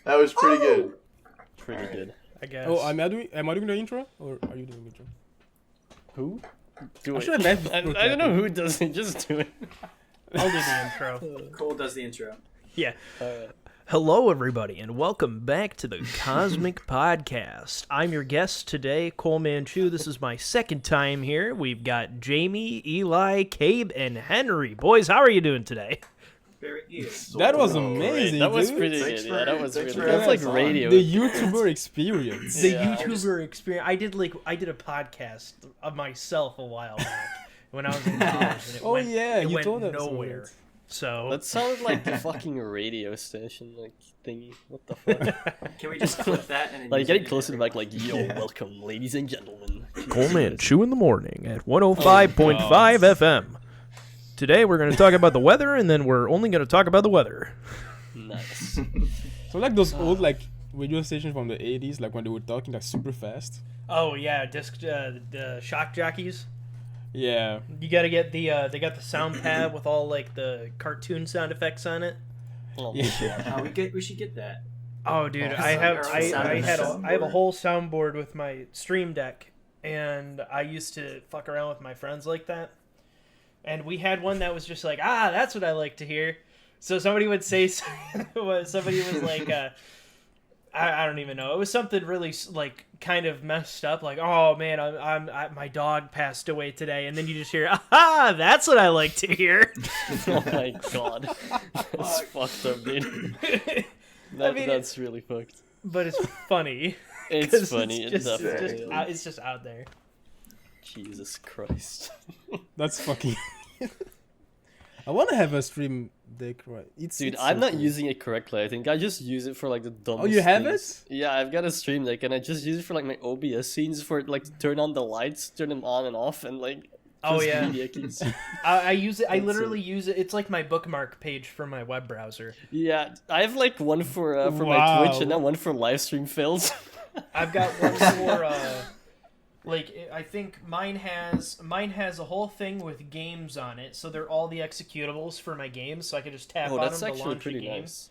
That was pretty good. Pretty good. I guess. Oh, am I doing the intro or are you doing the intro? Who? Do I it. should have I don't know who does it. Just do it. I'll do the intro. Cole does the intro. Yeah. Hello, everybody, and welcome back to the Cosmik Podcast. I'm your guest today, Cole Manchu. This is my second time here. We've got Jaimy, Elie, Cabe, and Henry. Boys, how are you doing today? Very good. That was amazing, That was dude. pretty Thanks good. for- Yeah, that was thanks really for That's like having us on. radio. The YouTuber experience. The Yeah. YouTuber experience. I did a podcast of myself a while back when I was in college. And it Oh, went, yeah, it you went told us nowhere. about it. So That sounded like the fucking radio station like thingy. What the fuck? Can we just clip that and then Like use getting it closer to the mic, every like, yo, welcome, ladies and gentlemen. Cole Manchu in the morning at 105.5 FM. Today we're going to talk about the weather, and then we're only going to talk about the weather. Nice. So like those old like radio stations from the 80s, like when they were talking like super fast. Oh yeah, the shock jockeys. Yeah. You gotta get the they got the sound pad with all like the cartoon sound effects on it. Oh, Yeah. We should get that. Oh dude, Oh, I have our own sound I have a soundboard. whole soundboard with my Stream Deck, and I used to fuck around with my friends like that. And we had one that was just like, that's what I like to hear. So somebody would say somebody was like I don't even know. It was something really like kind of messed up. Like, oh man, my dog passed away today, and then you just hear, that's what I like to hear. Oh my god. That's fucked up, dude. That's really fucked. But it's funny. It's 'Cause funny. It's just, definitely is. it's just out there. Jesus Christ. That's fucking. I want to have a stream deck, right? Dude, it's I'm so not cool. using it correctly. I think I just use it for like the dumbest Oh, you have things. Yeah, I've got a stream deck, and I just use it for like my OBS scenes for like to turn on the lights, turn them on and off, and like. Oh, just yeah. media keys. I use it. I That's literally use it. It's like my bookmark page for my web browser. Yeah, I have like one for my Wow. Twitch and then one for live stream fails. I've got one for I think mine has a whole thing with games on it, so they're all the executables for my games, so I can just tap Oh, on that's them to actually launch a pretty game. nice.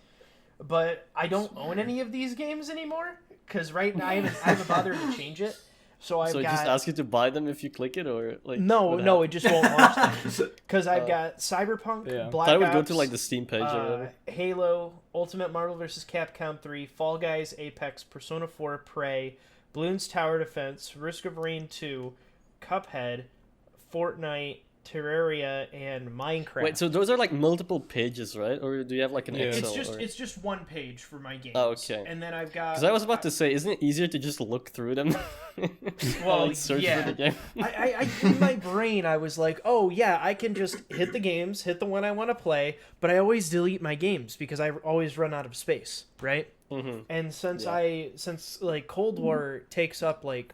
But I don't own any of these games anymore because right now I haven't bothered to change it. So I've So it got just asks you to buy them if you click it, or like no, what it happens? just won't launch them because I've got Cyberpunk, Yeah. Black I thought it would Ops, go to like the Steam page or whatever. Halo, Ultimate Marvel vs. Capcom 3, Fall Guys, Apex, Persona 4, Prey, Bloons Tower Defense, Risk of Rain 2, Cuphead, Fortnite, Terraria, and Minecraft. Wait, so those are like multiple pages, right? Or do you have like an Yeah. Excel? it's just one page for my games. Oh, okay. And then I've got Because I was about to say, isn't it easier to just look through them? Well, like search yeah. for the game. I in my brain I was like, oh yeah, I can just hit the games, hit the one I want to play, but I always delete my games because I always run out of space, right? Mhm. And since Yeah. since like Cold War takes up like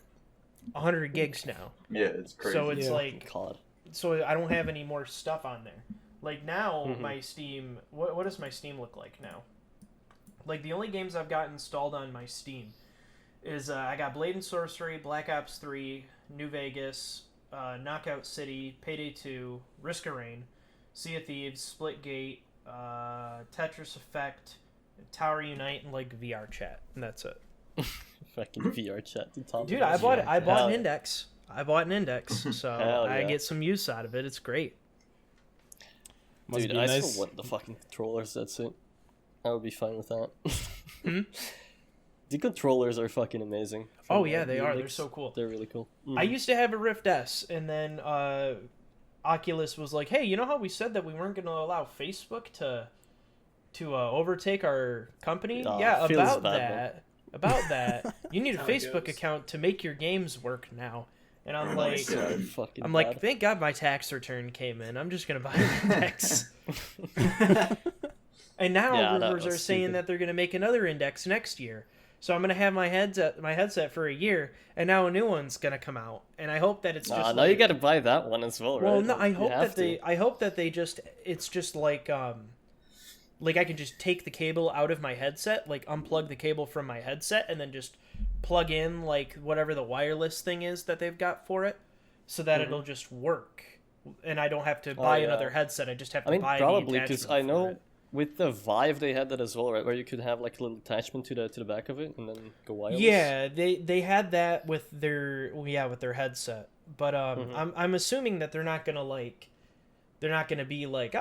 100 gigs now, Yeah, it's crazy. so it's Yeah. like God. so I don't have any more stuff on there. Like now Mhm. my Steam, what does my Steam look like now? Like the only games I've got installed on my Steam is I got Blade and Sorcery, Black Ops 3, New Vegas, Knockout City, Payday 2, Risk of Rain, Sea of Thieves, Splitgate, Tetris Effect, Tower Unite, and like VR chat, and that's it. Fucking VR chat to top. Dude, of I that bought shit. I bought Hell an yeah. index. I bought an index, so Hell I yeah. get some use out of it. It's great. Must Dude, be I nice. still want the fucking controllers. That's it. I would be fine with that. Hmm? The controllers are fucking amazing. Oh From, yeah, they are. They're Unix. so cool. They're really cool. Mm. I used to have a Rift S, and then Oculus was like, "Hey, you know how we said that we weren't going to allow Facebook to overtake our company? Aw, Yeah, feels about bad, that. About that, you need a How it Facebook goes. account to make your games work now." And I'm Oh, like, nice. So fucking I'm bad. like, thank God my tax return came in. I'm just gonna buy an index. And now Yeah, that rumors was are saying stupid. that they're gonna make another index next year. So I'm gonna have my headset for a year, and now a new one's gonna come out. And I hope that it's just now like, you gotta buy that one as well, right? well, no, Like, I you hope have that to. I hope that they just it's just like I can just take the cable out of my headset, like unplug the cable from my headset, and then just plug in like whatever the wireless thing is that they've got for it, so that it'll just work, and I don't have to buy yeah. another headset. I just have to I mean, buy probably the because attachment I know for it. with the Vive they had that as well, right? Where you could have like a little attachment to the back of it and then go wireless. Yeah, they had that with their headset. But I'm assuming that they're not gonna be like,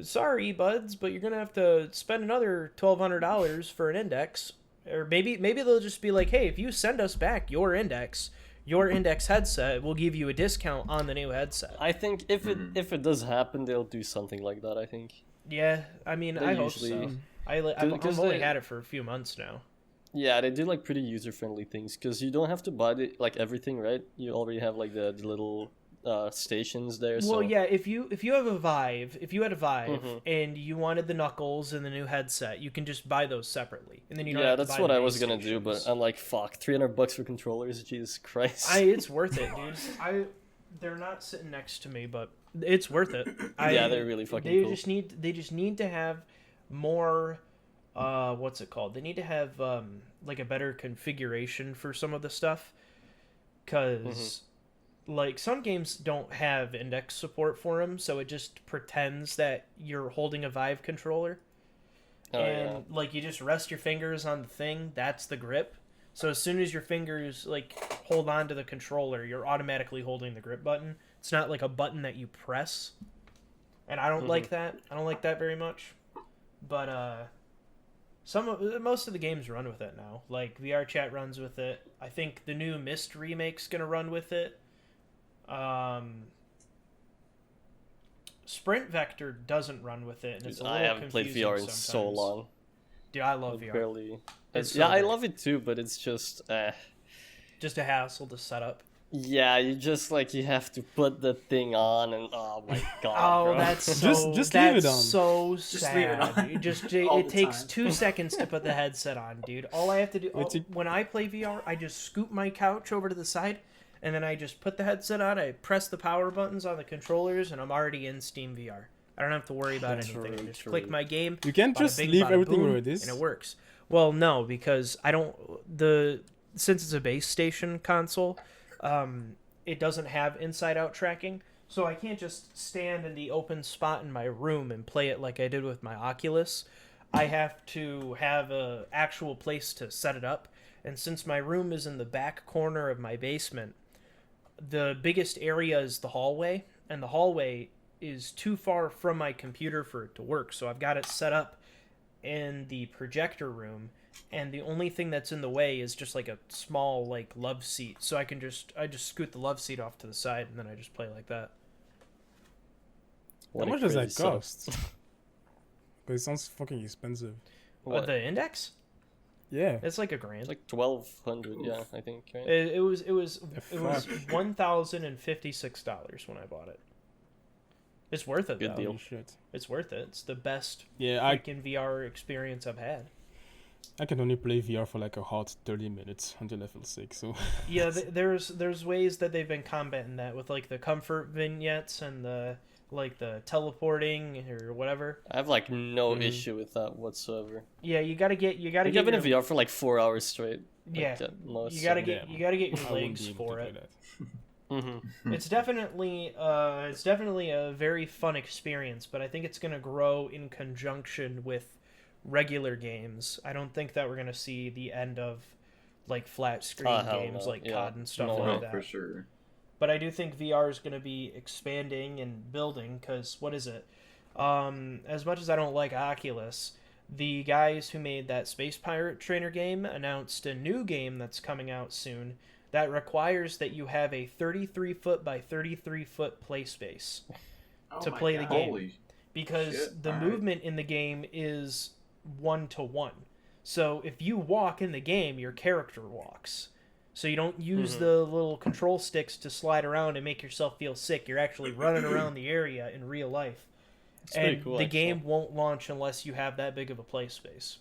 sorry buds, but you're gonna have to spend another $1,200 for an index. Or maybe they'll just be like, hey, if you send us back your index headset, we'll give you a discount on the new headset. I think if it does happen, they'll do something like that. I think. Yeah, I mean, I hope so. I've only had it for a few months now. Yeah, they do like pretty user friendly things because you don't have to buy like everything, right? You already have like the little stations there. Well, so. yeah, if you had a Vive and you wanted the Knuckles and the new headset, you can just buy those separately, and then you don't have to that's buy what the I base was gonna do, but stations. I'm like, fuck, $300 for controllers, Jesus Christ. It's worth it, dude. They're not sitting next to me, but it's worth it. They're really fucking cool. They just need to have more. What's it called? They need to have like a better configuration for some of the stuff, because. Like, some games don't have index support for them, so it just pretends that you're holding a Vive controller. Like, you just rest your fingers on the thing, that's the grip. So as soon as your fingers, like, hold on to the controller, you're automatically holding the grip button. It's not like a button that you press. And I don't like that. I don't like that very much. But, most of the games run with it now. Like, VR Chat runs with it. I think the new Myst remake's gonna run with it. Sprint Vector doesn't run with it, and it's a little I haven't played VR in sometimes. so long. Dude, I love VR. Barely. So I great. love it too, but it's just Just a hassle to set up. Yeah, you just like you have to put the thing on, and oh my god. Oh, bro. that's so. Just that's leave it on. so Just sad. leave it on. All It the takes time. 2 seconds to put the headset on, dude. All I have to do It's a- when I play VR, I just scoop my couch over to the side, and then I just put the headset on. I press the power buttons on the controllers, and I'm already in Steam VR. I don't have to worry about anything. I just click my game. You can't bada just bing, leave bada everything boom, where it is. and it works. Well, no, because I don't. Since it's a base station console, it doesn't have inside-out tracking, so I can't just stand in the open spot in my room and play it like I did with my Oculus. I have to have a actual place to set it up, and since my room is in the back corner of my basement, the biggest area is the hallway, and the hallway is too far from my computer for it to work, so I've got it set up in the projector room, and the only thing that's in the way is just like a small like love seat, so I just scoot the love seat off to the side, and then I just play like that. What How a much does that crazy setup. cost? Because it sounds fucking expensive. What? The index? Yeah. It's like $1,000. It's like 1,200, yeah, I think. Right? It was fuck? $1,056 when I bought it. It's worth it Good though. deal. Holy shit. It's worth it. It's the best Yeah, freaking VR experience I've had. I can only play VR for like a hot 30 minutes until level 6, so... Yeah, there's ways that they've been combating that with like the comfort vignettes and the teleporting or whatever. I have like no issue with that whatsoever. Yeah, you gotta get I've been in your, VR for like 4 hours straight. yeah. Like, at most, You gotta so- get your I wouldn't legs be able for to it. play that. It's definitely a very fun experience, but I think it's gonna grow in conjunction with regular games. I don't think that we're gonna see the end of like flat screen hell games no. like Yeah. COD and stuff No, like Oh, that. for sure. But I do think VR is going to be expanding and building, because what is it? As much as I don't like Oculus, the guys who made that Space Pirate Trainer game announced a new game that's coming out soon that requires that you have a 33-foot by 33-foot play space Oh to my play the God. game. Holy Because shit, the alright. movement in the game is 1-to-1. So if you walk in the game, your character walks. So you don't use the little control sticks to slide around and make yourself feel sick. You're actually running around the area in real life. It's pretty And cool, the actually. game won't launch unless you have that big of a play space.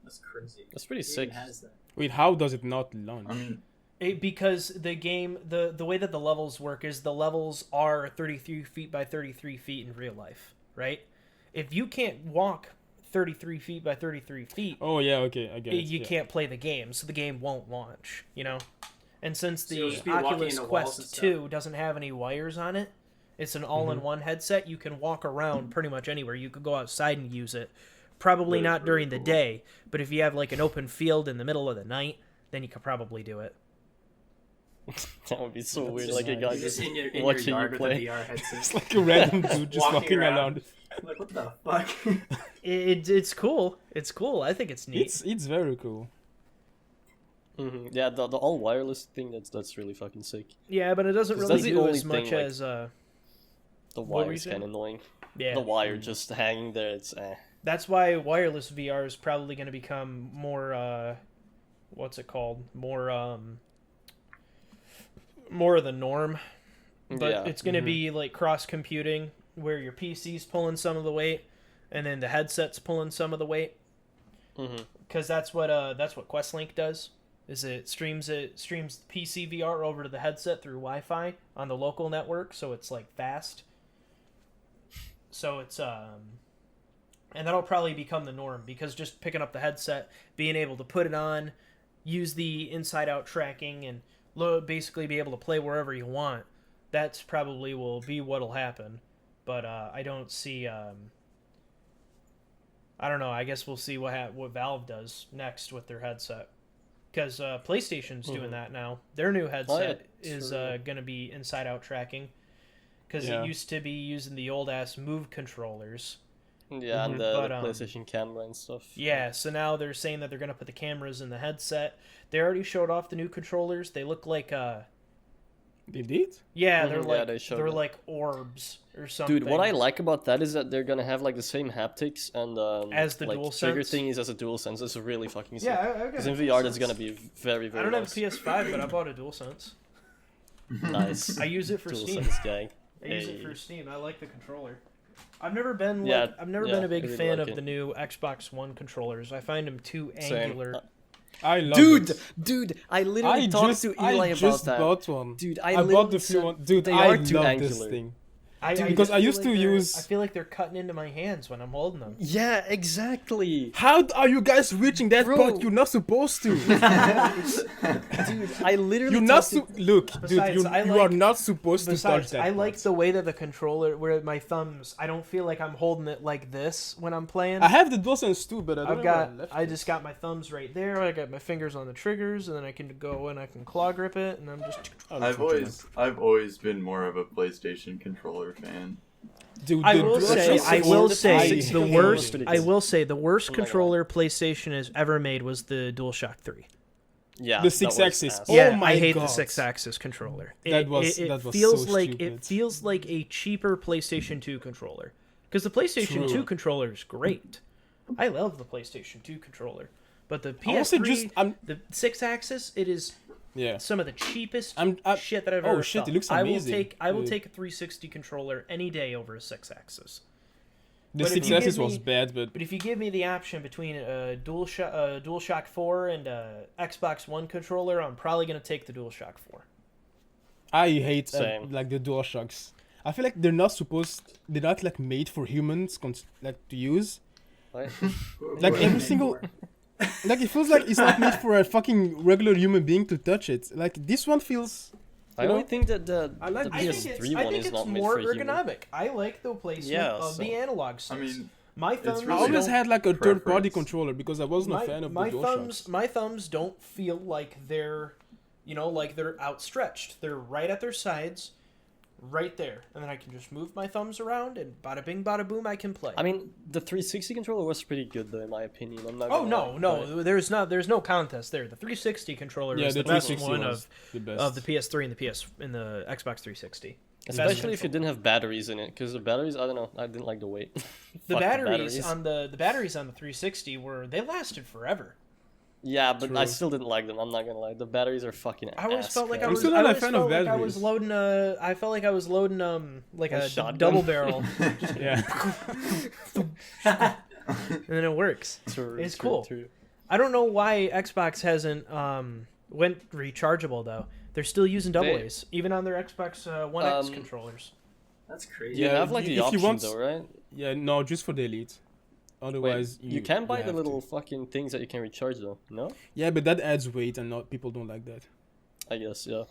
That's crazy. That's pretty It even sick. has that. Wait, how does it not launch? I mean, Because the game, the way that the levels work is the levels are 33 feet by 33 feet in real life, right? If you can't walk 33 feet by 33 feet, Oh, yeah, okay, I get it. you yeah. can't play the game, so the game won't launch, you know? And since So you'll the just be walking Oculus into walls and Quest stuff. 2 doesn't have any wires on it, It's an all-in-one headset. You can walk around pretty much anywhere. You could go outside and use it. Probably That is not during the cool. day, but if you have like an open field in the middle of the night, then you could probably do it. That would be so weird. Just Like a guy You're just in your watching you yard with a play. VR headset. It's like a random dude just Walking walking around. around. Like, what the fuck? It's cool. It's cool. I think it's neat. It's very cool. Yeah, the all wireless thing. That's really fucking sick. Yeah, but it doesn't 'Cause really that's the do only as much thing, like, as The What were wire you is kind saying? of annoying. yeah. The wire just hanging there. It's That's why wireless VR is probably going to become more what's it called? More of the norm. But yeah. it's going to be like cross computing where your PC's pulling some of the weight and then the headset's pulling some of the weight. Mhm. Cuz that's what Questlink does. Is it streams PC VR over to the headset through Wi-Fi on the local network, so it's like fast. So it's and that'll probably become the norm because just picking up the headset, being able to put it on, use the inside-out tracking, and basically be able to play wherever you want. That's probably will be what'll happen. But I don't see. I don't know. I guess we'll see what Valve does next with their headset. Because PlayStation's doing that now. Their new headset is true. going to be inside-out tracking. Because Yeah. it used to be using the old-ass Move controllers. Yeah, and But, the PlayStation camera and stuff. Yeah, so now they're saying that they're going to put the cameras in the headset. They already showed off the new controllers. They look like They did? yeah, Mhm, they're yeah, like they showed they're it. like orbs or something. Dude, what I like about that is that they're gonna have like the same haptics and As the like trigger Dualsense? thingies as a Dualsense. It's really fucking sick. Yeah, Because in VR, that's gonna be very, very I don't have nice. a PS5, but I bought a DualSense. Nice. I use it for Steam. DualSense gang. I use it Hey. for Steam. I like the controller. I've never been Yeah, I've never yeah, been a big I really fan like of it. the new Xbox One controllers. I find them too Same. angular. I love Dude, it. dude, I literally talked to Eli I about just that. bought one. Dude, I literally bought the said few one. Dude, they I are too love angular. this thing. Dude, because I feel used like to they're- use- I feel like they're cutting into my hands when I'm holding them. Yeah, exactly. How are you guys reaching that Bro. part? You're not supposed to. Dude, I literally You're not talked to... look, dude. Besides, I You are like- not supposed to touch Besides, that. I like part. the way that the controller, where my thumbs, I don't feel like I'm holding it like this when I'm playing. I have the DualSense too, but I don't know where I left I it. just got my thumbs right there. I got my fingers on the triggers, and then I can go and I can claw grip it, and I'm just. I've always been more of a PlayStation controller fan. Dude, I the will say, DualSense I is will so say, tiny. the hate worst. it. I will say the worst I'm not gonna controller PlayStation has ever made was the DualShock 3. Yeah, The that was Sixaxis. ass. Oh Yeah, my I hate God. the Sixaxis controller. That was feels so like stupid. it feels like a cheaper PlayStation 2 controller. Because the PlayStation True. 2 controller is great. I love the PlayStation 2 controller, but the I also PS3, I'm the Sixaxis, it is yeah. some of the cheapest I'm shit that I've oh ever shit, felt. it looks amazing. I will Yeah. take a 360 controller any day over a Sixaxis. The but if you Sixaxis give was me- bad, but But if you give me the option between a DualShock 4 and a Xbox One controller, I'm probably gonna take the DualShock 4. I hate Same. like the DualShocks. I feel like they're not like made for humans like to use. Right? Like every single like it feels like it's not made for a fucking regular human being to touch it. Like this one feels I You only know? think that the I like- the I think it's, PS3 I one think is it's not made more for a human. ergonomic. I like the placement Yeah, of the so- analog I sticks. mean, My thumbs really I always don't- had like a third party preference. controller because I wasn't a fan of the DualShocks. my thumbs don't feel like they're like they're outstretched. They're right at their sides, right there, and then I can just move my thumbs around and bada bing bada boom I can play. I mean, the 360 controller was pretty good though, in my opinion. I'm not. oh gonna no, lie, but- there's no contest there. The 360 controller Yeah, is the the best 360 one was the best. of the PS3 and the Xbox 360. Especially if you didn't have batteries in it, because the batteries, I don't know, I didn't like the weight. The Fuck batteries on the batteries on the 360 they lasted forever. Yeah, but I True. still didn't like them. I'm not gonna lie. The batteries are fucking. I always ass felt like I crack. was. still I not a always fan felt of like I was batteries. loading a. I felt like I was loading like A a shotgun? double barrel, yeah. and then it works. True, It's true, cool. true. I don't know why Xbox hasn't went rechargeable though. They're still using double They- A's even on their Xbox One X Um, controllers. That's crazy. You Yeah, have like the if you option want- though, right? Yeah, no, just for the Elite. Wait, Otherwise, you can buy the have little to. fucking things that you can recharge though. No, Yeah, but that adds weight, and not people don't like that. I guess yeah.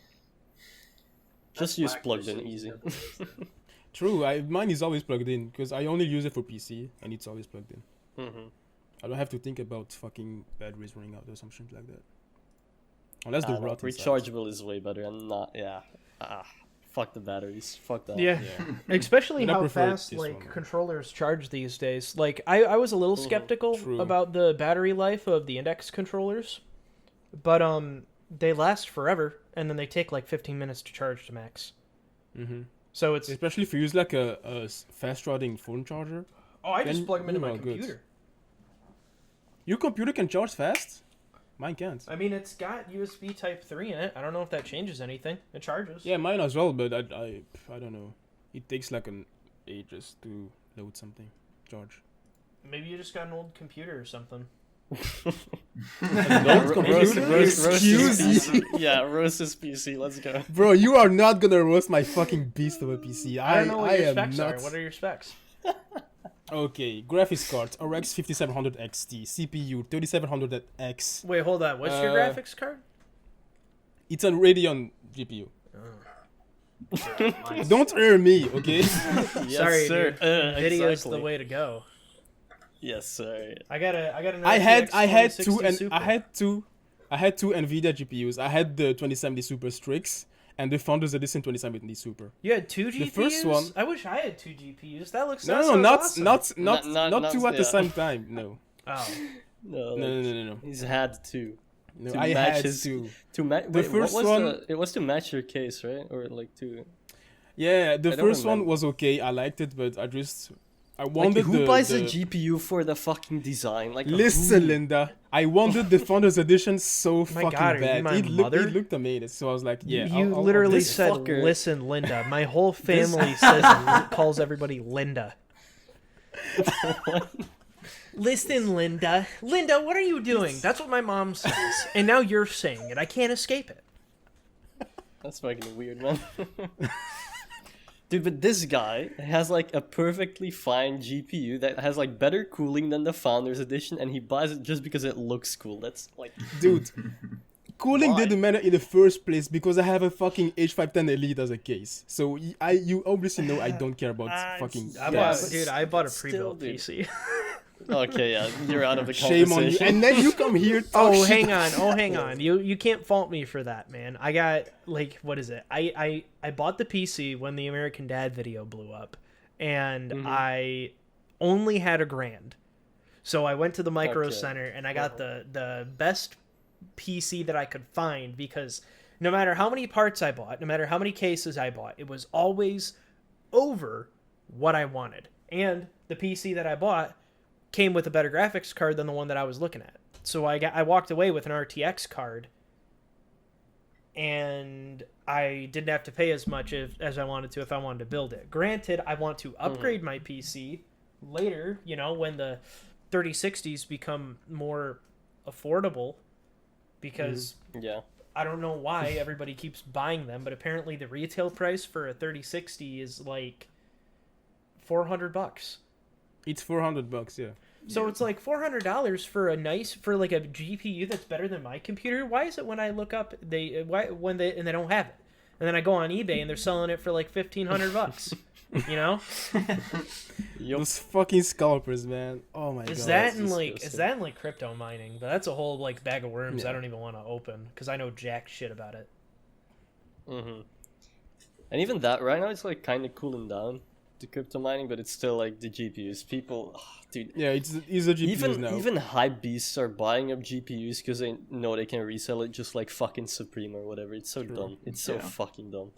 That's Just use whack plugged in, machines, easy. definitely. True, mine is always plugged in because I only use it for PC and it's always plugged in. Mm-hmm. I don't have to think about fucking batteries running out or some shit like that. Unless the rot inside. Rechargeable is way better. I'm not. Yeah. Fuck the batteries. Fuck that. Yeah, especially And I how prefer fast this like one. controllers charge these days. Like I was a little skeptical True. about the battery life of the index controllers, but they last forever, and then they take like 15 minutes to charge to max. Mm-hmm. So it's Especially if you use like a fast charging phone charger. I just then plug them into you're my all good. computer. Your computer can charge fast? Mine can't. I mean, it's got USB Type 3 in it. I don't know if that changes anything. It charges. Yeah, mine as well, but I don't know. It takes like an ages to load something. Charge. Maybe you just got an old computer or something. Don't Excuse me. Yeah, Rose's PC. Let's go. Bro, you are not gonna roast my fucking beast of a PC. I don't know what your am specs not. are. What are your specs? Okay, graphics card, RX 5700 XT, CPU 3700X. Wait, hold on. What's your graphics card? It's a Radeon GPU. Mine's- Don't err me, okay? Yes, Sorry, sir. dude. Video's Exactly. the way to go. Yes, sir. I got an I had RTX two 2060 and Super. I had two Nvidia GPUs. I had the 2070 Super Strix and the Founders Edition 2070 Super. You had two GPUs? The first one- I wish I had two GPUs. That looks No, sounds not awesome. Not- two at the yeah. same time. No, Oh. No, no. He's had to. No, To I match had his- two. To match. The first one- It was to match your case, right? Or like to. Yeah, the I don't first one remember. was okay. I liked it, but I Like, wanted who buys the a GPU for the fucking design? Like, Listen, who? Linda, I wanted the Founders Edition so My fucking God, are you bad. my It mother? looked amazing. So I was like, yeah. You I'll literally this said, fucker- "Listen, Linda." My whole family calls everybody Linda. Listen, Linda. Linda, what are you doing? That's what my mom says, and now you're saying it. I can't escape it. That's fucking weird, man. Dude, but this guy has like a perfectly fine GPU that has like better cooling than the Founders Edition, and he buys it just because it looks cool. That's like, Dude, cooling Why? didn't matter in the first place because I have a fucking H510 Elite as a case. So you obviously know I don't care about fucking I gas. bought a Still, pre-built dude. PC. okay, yeah, you're out of the Shame on you. conversation. And then you come here. Oh, hang on. You can't fault me for that, man. I got like, what is it? I bought the PC when the American Dad video blew up, and I only had $1,000. So I went to the Micro Okay. Center and I got the best PC that I could find, because no matter how many parts I bought, no matter how many cases I bought, it was always over what I wanted. And the PC that I bought came with a better graphics card than the one that I was looking at. So I walked away with an RTX card, and I didn't have to pay as much as I wanted to if I wanted to build it. Granted, I want to upgrade my PC later, when the 3060s become more affordable, because Yeah. I don't know why everybody keeps buying them, but apparently the retail price for a 3060 is like $400. It's $400, yeah. So it's like $400 for like a GPU that's better than my computer. Why is it when I look up they don't have it, and then I go on eBay and they're selling it for like $1,500? Those fucking scalpers, man. Oh my god. Is that's that in like crypto mining? But that's a whole like bag of worms. Yeah. I don't even want to open because I know jack shit about it. Mm-hmm. And even that right now, it's like kind of cooling down to crypto mining, but it's still like the GPUs. People, dude. Yeah, it's a GPUs now. Even hype beasts are buying up GPUs because they know they can resell it just like fucking Supreme or whatever. It's so dumb. It's so Yeah. fucking dumb.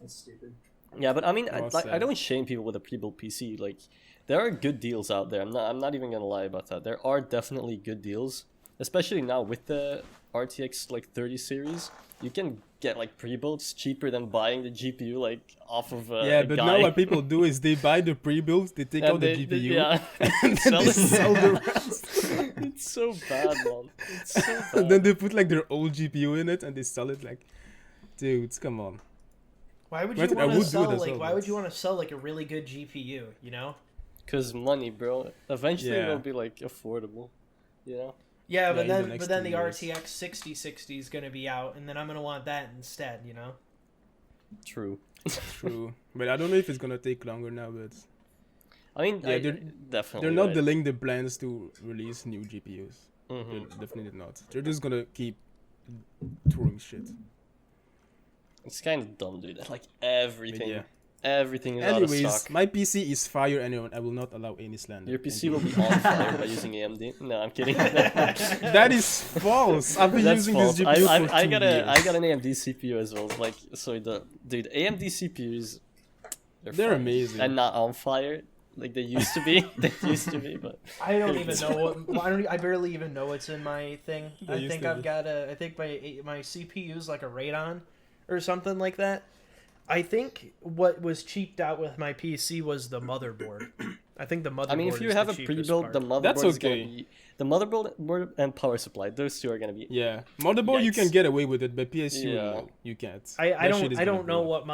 That's stupid. Yeah, but I mean, Well I said. don't shame people with a pre-built PC. Like, there are good deals out there. I'm not even gonna lie about that. There are definitely good deals, especially now with the RTX like 30 series. You can get like pre-builds cheaper than buying the GPU like off of yeah, a but guy. now what people do is they buy the pre-builds, they take And out the GPU, yeah, and then sell they it. sell the rest. It's so bad, man. It's so bad. And then they put like their old GPU in it and they sell it like, dudes, come on. Why would Granted, you I want to would do it sell as like? well, Why but- would you want to sell like a really good GPU? Cause money, bro. Eventually Yeah. it'll be like affordable. You know. Yeah, Yeah, but in the then next but then 2 the years. RTX 6060 is gonna be out, and then I'm gonna want that instead. True. True, but I don't know if it's gonna take longer now. But I mean, Yeah, definitely. they're not right. delaying the plans to release new GPUs. Mhm. They're definitely not. They're just gonna keep throwing shit. It's kind of dumb, dude. Like But everything, yeah. everything is out of Anyways, stock. my PC is fire, and I will not allow any slander. Your Thank PC you. will be on fire by using AMD. No, I'm kidding. That is false. I've been That's using false. this GPU for I 2 got years. I got an AMD CPU as well. Like, so dude, AMD CPUs, They're fire. amazing. And not on fire like they used to be. They used to be, but I don't even know what. Well, I barely even know what's in my thing. They I used think to I've be. got a. I think my CPU is like a Radeon, or something like that. I think what was cheaped out with my PC was the motherboard. I think the motherboard. I mean, if you is have the a cheapest pre-built, part. the motherboard That's is gonna okay. be the motherboard and power supply. Those two are gonna be. Yeah, motherboard you can Yikes. get away with it, but PSU Yeah. no, you can't. I That shit is don't gonna know blow. what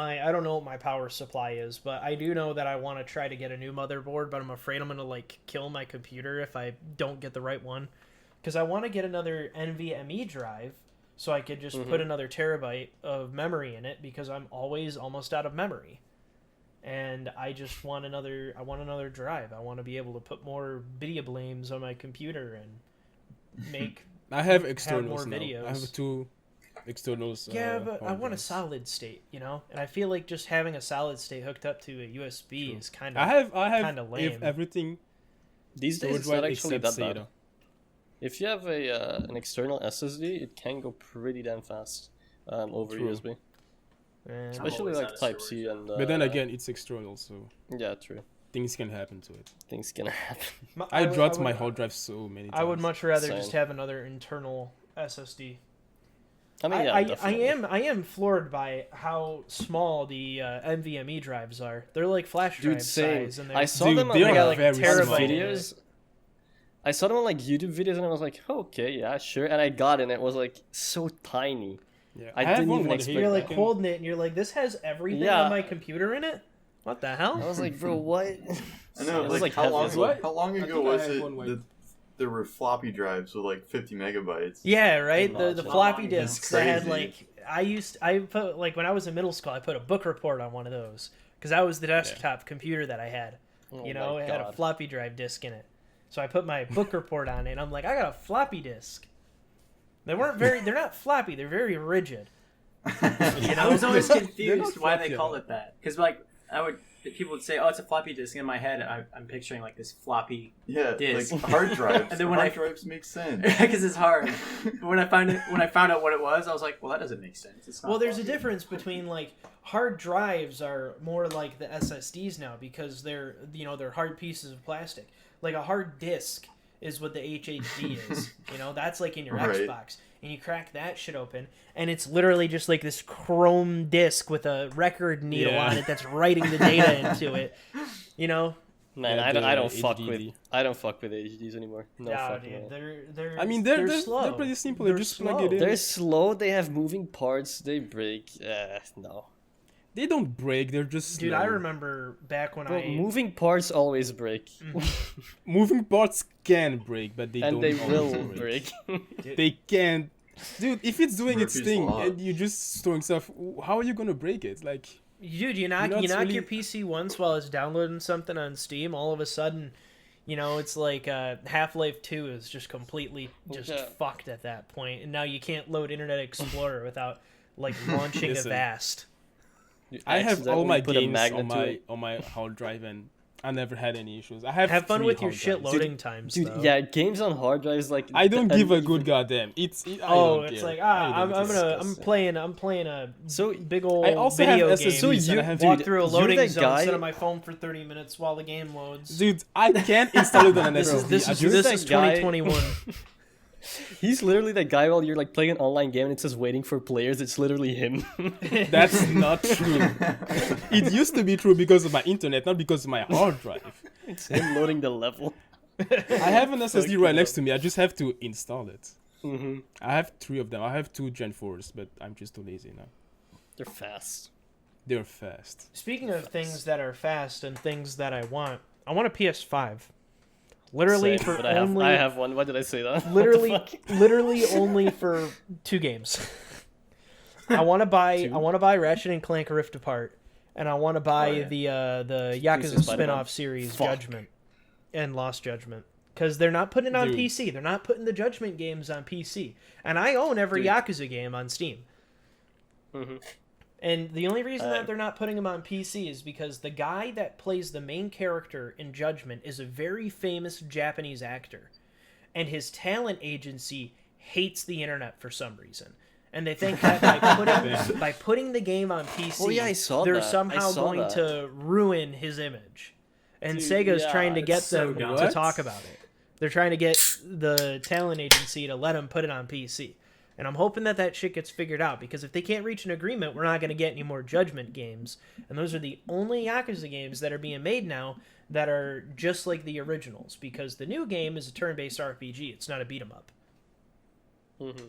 my power supply is, but I do know that I want to try to get a new motherboard, but I'm afraid I'm gonna like kill my computer if I don't get the right one, because I want to get another NVMe drive so I could just put another terabyte of memory in it, because I'm always almost out of memory, and I just want another. I want another drive. I want to be able to put more video blames on my computer and make. I have more externals now. I videos. have 2 externals. Yeah, but I hard want a drives. solid state, you know, and I feel like just having a solid state hooked up to a USB is kind of. I have kinda lame. if everything These days, storage it's not wise actually except that bad. SATA. If you have an external SSD, it can go pretty damn fast over True. USB, Eh, especially always like out of Type C and. But then again, it's external, so yeah, true. things can happen to it. Things can happen. I would- dropped would- my hard drive so many times. I would much rather Same. just have another internal SSD. I mean, yeah, I definitely. I am floored by how small the NVMe drives are. They're like flash drive Dude, same. size, and I they're saw Dude, them on they they are got like a very terabyte small. in it. videos. I saw them on like YouTube videos, and I was like, oh, okay, yeah, sure. And I got it, and it was like so tiny. Yeah, I have didn't one even right expect here. You're I like can- holding it, and you're like, this has everything Yeah. on my computer in it. What the I hell? was like, bro, what? I know, It was, like, how heavy long as well. how long I ago think I was have it one, wait. that there were floppy drives with like 50 megabytes? Yeah, right. The Imagine. floppy That's disks that had crazy. like I put like when I was in middle school, I put a book report on one of those because that was the desktop computer that I had. Oh You know, my it had a God. floppy drive disk in it. So I put my book report on it, and I'm like, I got a floppy disk. They're not floppy. They're very rigid. I was always They're not confused why floppy they at call all. it that. Because like people would say, "Oh, it's a floppy disk." In my head, I'm picturing like this floppy Yeah, Disk. like hard drives. And then when hard I- drives make sense. because it's hard. But when I found out what it was, I was like, "Well, that doesn't make sense." It's not Well, there's a floppy. difference between like hard drives are more like the SSDs now because they're hard pieces of plastic. Like a hard disk is what the HHD is. That's like in your Right. Xbox. And you crack that shit open, and it's literally just like this chrome disc with a record needle Yeah. on it that's writing the data into it. Man, Yeah, I don't the fuck HDD. with HDDs anymore. No No, fucking dude, way. they're. I mean, they're slow. pretty simple. They're You just plug slow. it in. They're slow. They have moving parts. They break. No. They don't break. They're just Dude, slow. I remember back when Bro, I moving parts always break, Moving parts can break, but they and don't. they always will break. They can't. Dude, if it's doing its Murphy's thing Law. and you're just storing stuff, how are you gonna break it? Like, Dude, you knock know, it's really- your PC once while it's downloading something on Steam. All of a sudden, it's like Half-Life 2 is just completely just Yeah. fucked at that point, and now you can't load Internet Explorer without like launching Listen. Avast. You I have all accidentally my put a games magnet on to my it. on my hard drive, and I never had any issues. I have Have fun 3 with your hard shit drives. loading times, Dude, though. yeah, games on hard drives like I don't and give a even- good goddamn. I Oh, don't it's care. like I I'm don't care. I'm playing a So, big old I also have video SSDs, game. So and you- I have Walk dude, through a you're loading that zone, guy- sit on my phone for 30 minutes while the game loads. Dude, I can't install it on an This is SSD. this I is just- this that is guy- 2021. He's literally that guy while you're like playing an online game and it says waiting for players. It's literally him. That's not true. It used to be true because of my internet, not because of my hard drive. It's him loading the level. I have an SSD Fuck right you. next to me. I just have to install it. Mm-hmm. I have 3 of them. I have 2 Gen 4s, but I'm just too lazy now. They're fast. They're fast. Speaking of things that are fast and things that I want a PS5. Literally Same, for but only I have one. Why did I say that? What the literally fuck? literally only for 2 games. I want to buy Two? Ratchet and Clank Rift Apart, and I want to buy the Yakuza Spider-Man. spin-off series Fuck. Judgment and Lost Judgment, because they're not putting it on Dude. PC. They're not putting the Judgment games on PC, and I own every Dude. Yakuza game on Steam. Mm-hmm. And the only reason that they're not putting them on PC is because the guy that plays the main character in Judgment is a very famous Japanese actor, and his talent agency hates the internet for some reason. And they think that by putting the game on PC, Oh, yeah, I saw they're that. somehow I saw going that. to ruin his image. And Dude, Sega's yeah, trying to get it's so them dumb. to What? talk about it. They're trying to get the talent agency to let them put it on PC. And I'm hoping that shit gets figured out, because if they can't reach an agreement, we're not going to get any more Judgment games. And those are the only Yakuza games that are being made now that are just like the originals, because the new game is a turn-based RPG. It's not a beat-em-up. Mm-hmm.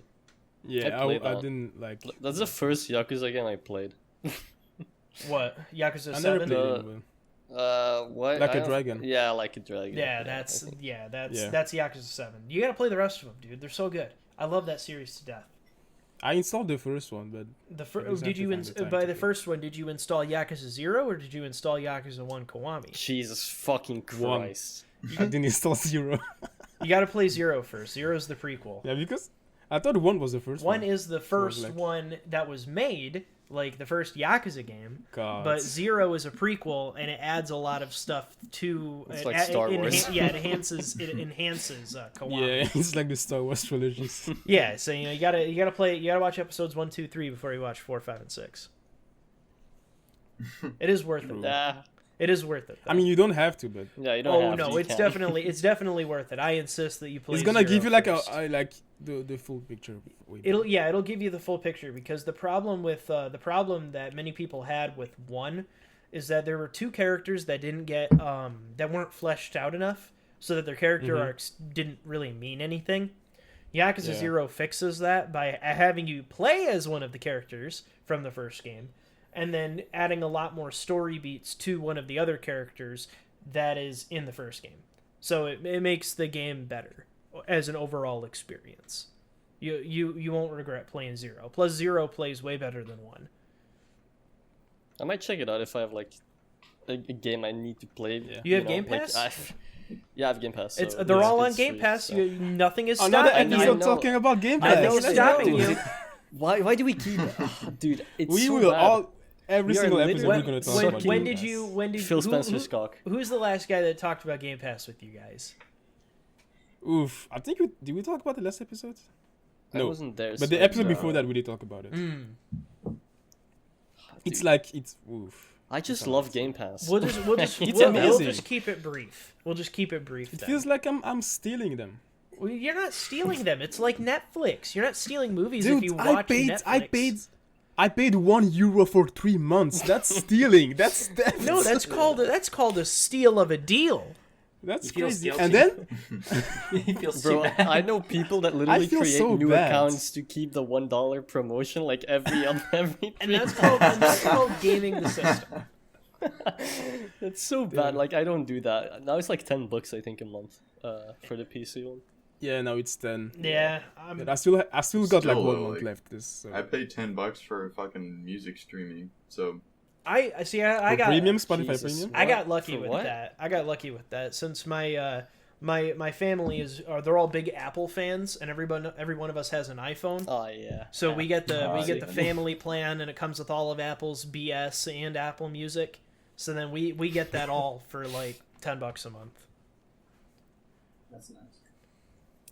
Yeah, played I that. didn't like. That's the first Yakuza game I played. What? Yakuza I 7? never played The- it. But... What? Like I a don't- dragon. Yeah, like a dragon. Yeah, I that's think. that's Yakuza 7. You got to play the rest of them, dude. They're so good. I love that series to death. I installed the first one, but I just Did have you to find the time by to the play. first one? Did you install Yakuza 0 or did you install Yakuza 1 Kiwami? Jesus fucking One. Christ. I didn't install 0. You got to play 0 first. 0 is the prequel. Yeah, because I thought 1 was the first one. 1 is the first like- one that was made, like the first Yakuza game. God. But 0 is a prequel, and it adds a lot of stuff to. It's it, like Star Wars. it enhances Kiwami. Yeah, it's like the Star Wars trilogies. Yeah, so you gotta watch episodes 1, 2, 3 before you watch 4, 5, and 6. It is worth it. Nah. It is worth it. I mean, you don't have to, but Yeah, you don't Oh have no, to. You it's can. definitely worth it. I insist that you play. it's gonna 0 give you like first. the full picture. It'll give you the full picture, because the problem that many people had with 1 is that there were 2 characters that didn't get that weren't fleshed out enough, so that their character arcs didn't really mean anything. Yakuza Yeah. 0 fixes that by having you play as one of the characters from the first game, and then adding a lot more story beats to one of the other characters that is in the first game. So it makes the game better as an overall experience. You won't regret playing 0. Plus 0 plays way better than 1. I might check it out if I have like a game I need to play. Yeah. You have know, Game like, Pass? Yeah, I have Game Pass. It's so they're all on it's Game free, Pass. so- Nothing is Another stopping I you. episode know. talking about Game I Pass. know Let's it's go. stopping you. Why do we keep? Dude, it's We so will bad. all every We are single episode literally we're gonna talk When, about. when Game did Pass. you? When did Phil who- Spencer's who- cock. Who's the last guy that talked about Game Pass with you guys? Oof, I think did we talk about the last episode? I No, wasn't there. but the so, episode before that we did talk about it. It's dude, like it's oof. I just it's love amazing. Game Pass. We'll just It's we'll amazing. just keep it brief. We'll just keep it brief. It then. feels like I'm stealing them. Well, you're not stealing them. It's like Netflix. You're not stealing movies Dude, if you watch Netflix. I paid €1 for 3 months. That's stealing. That's No, that's called a steal of a deal. that's You feel crazy. guilty. And then He feels Bro, too bad. I know people that literally feel create so new bad. accounts to keep the $1 promotion like every every. And that's called gaming the system. It's so bad. Like I don't do that. Now it's like $10 I think a month. For the PC one. yeah, now it's 10. Yeah, But I still got like Still, 1 month like, left. This so. I paid $10 for fucking music streaming, so I see. I For got premium Spotify Jesus. premium. I got lucky For with what? that. I got lucky with that since my family they're all big Apple fans, and every one of us has an iPhone. Oh yeah. So we get the Ah, yeah. family plan, and it comes with all of Apple's BS and Apple Music. So then we get that all for like $10 a month. That's nice.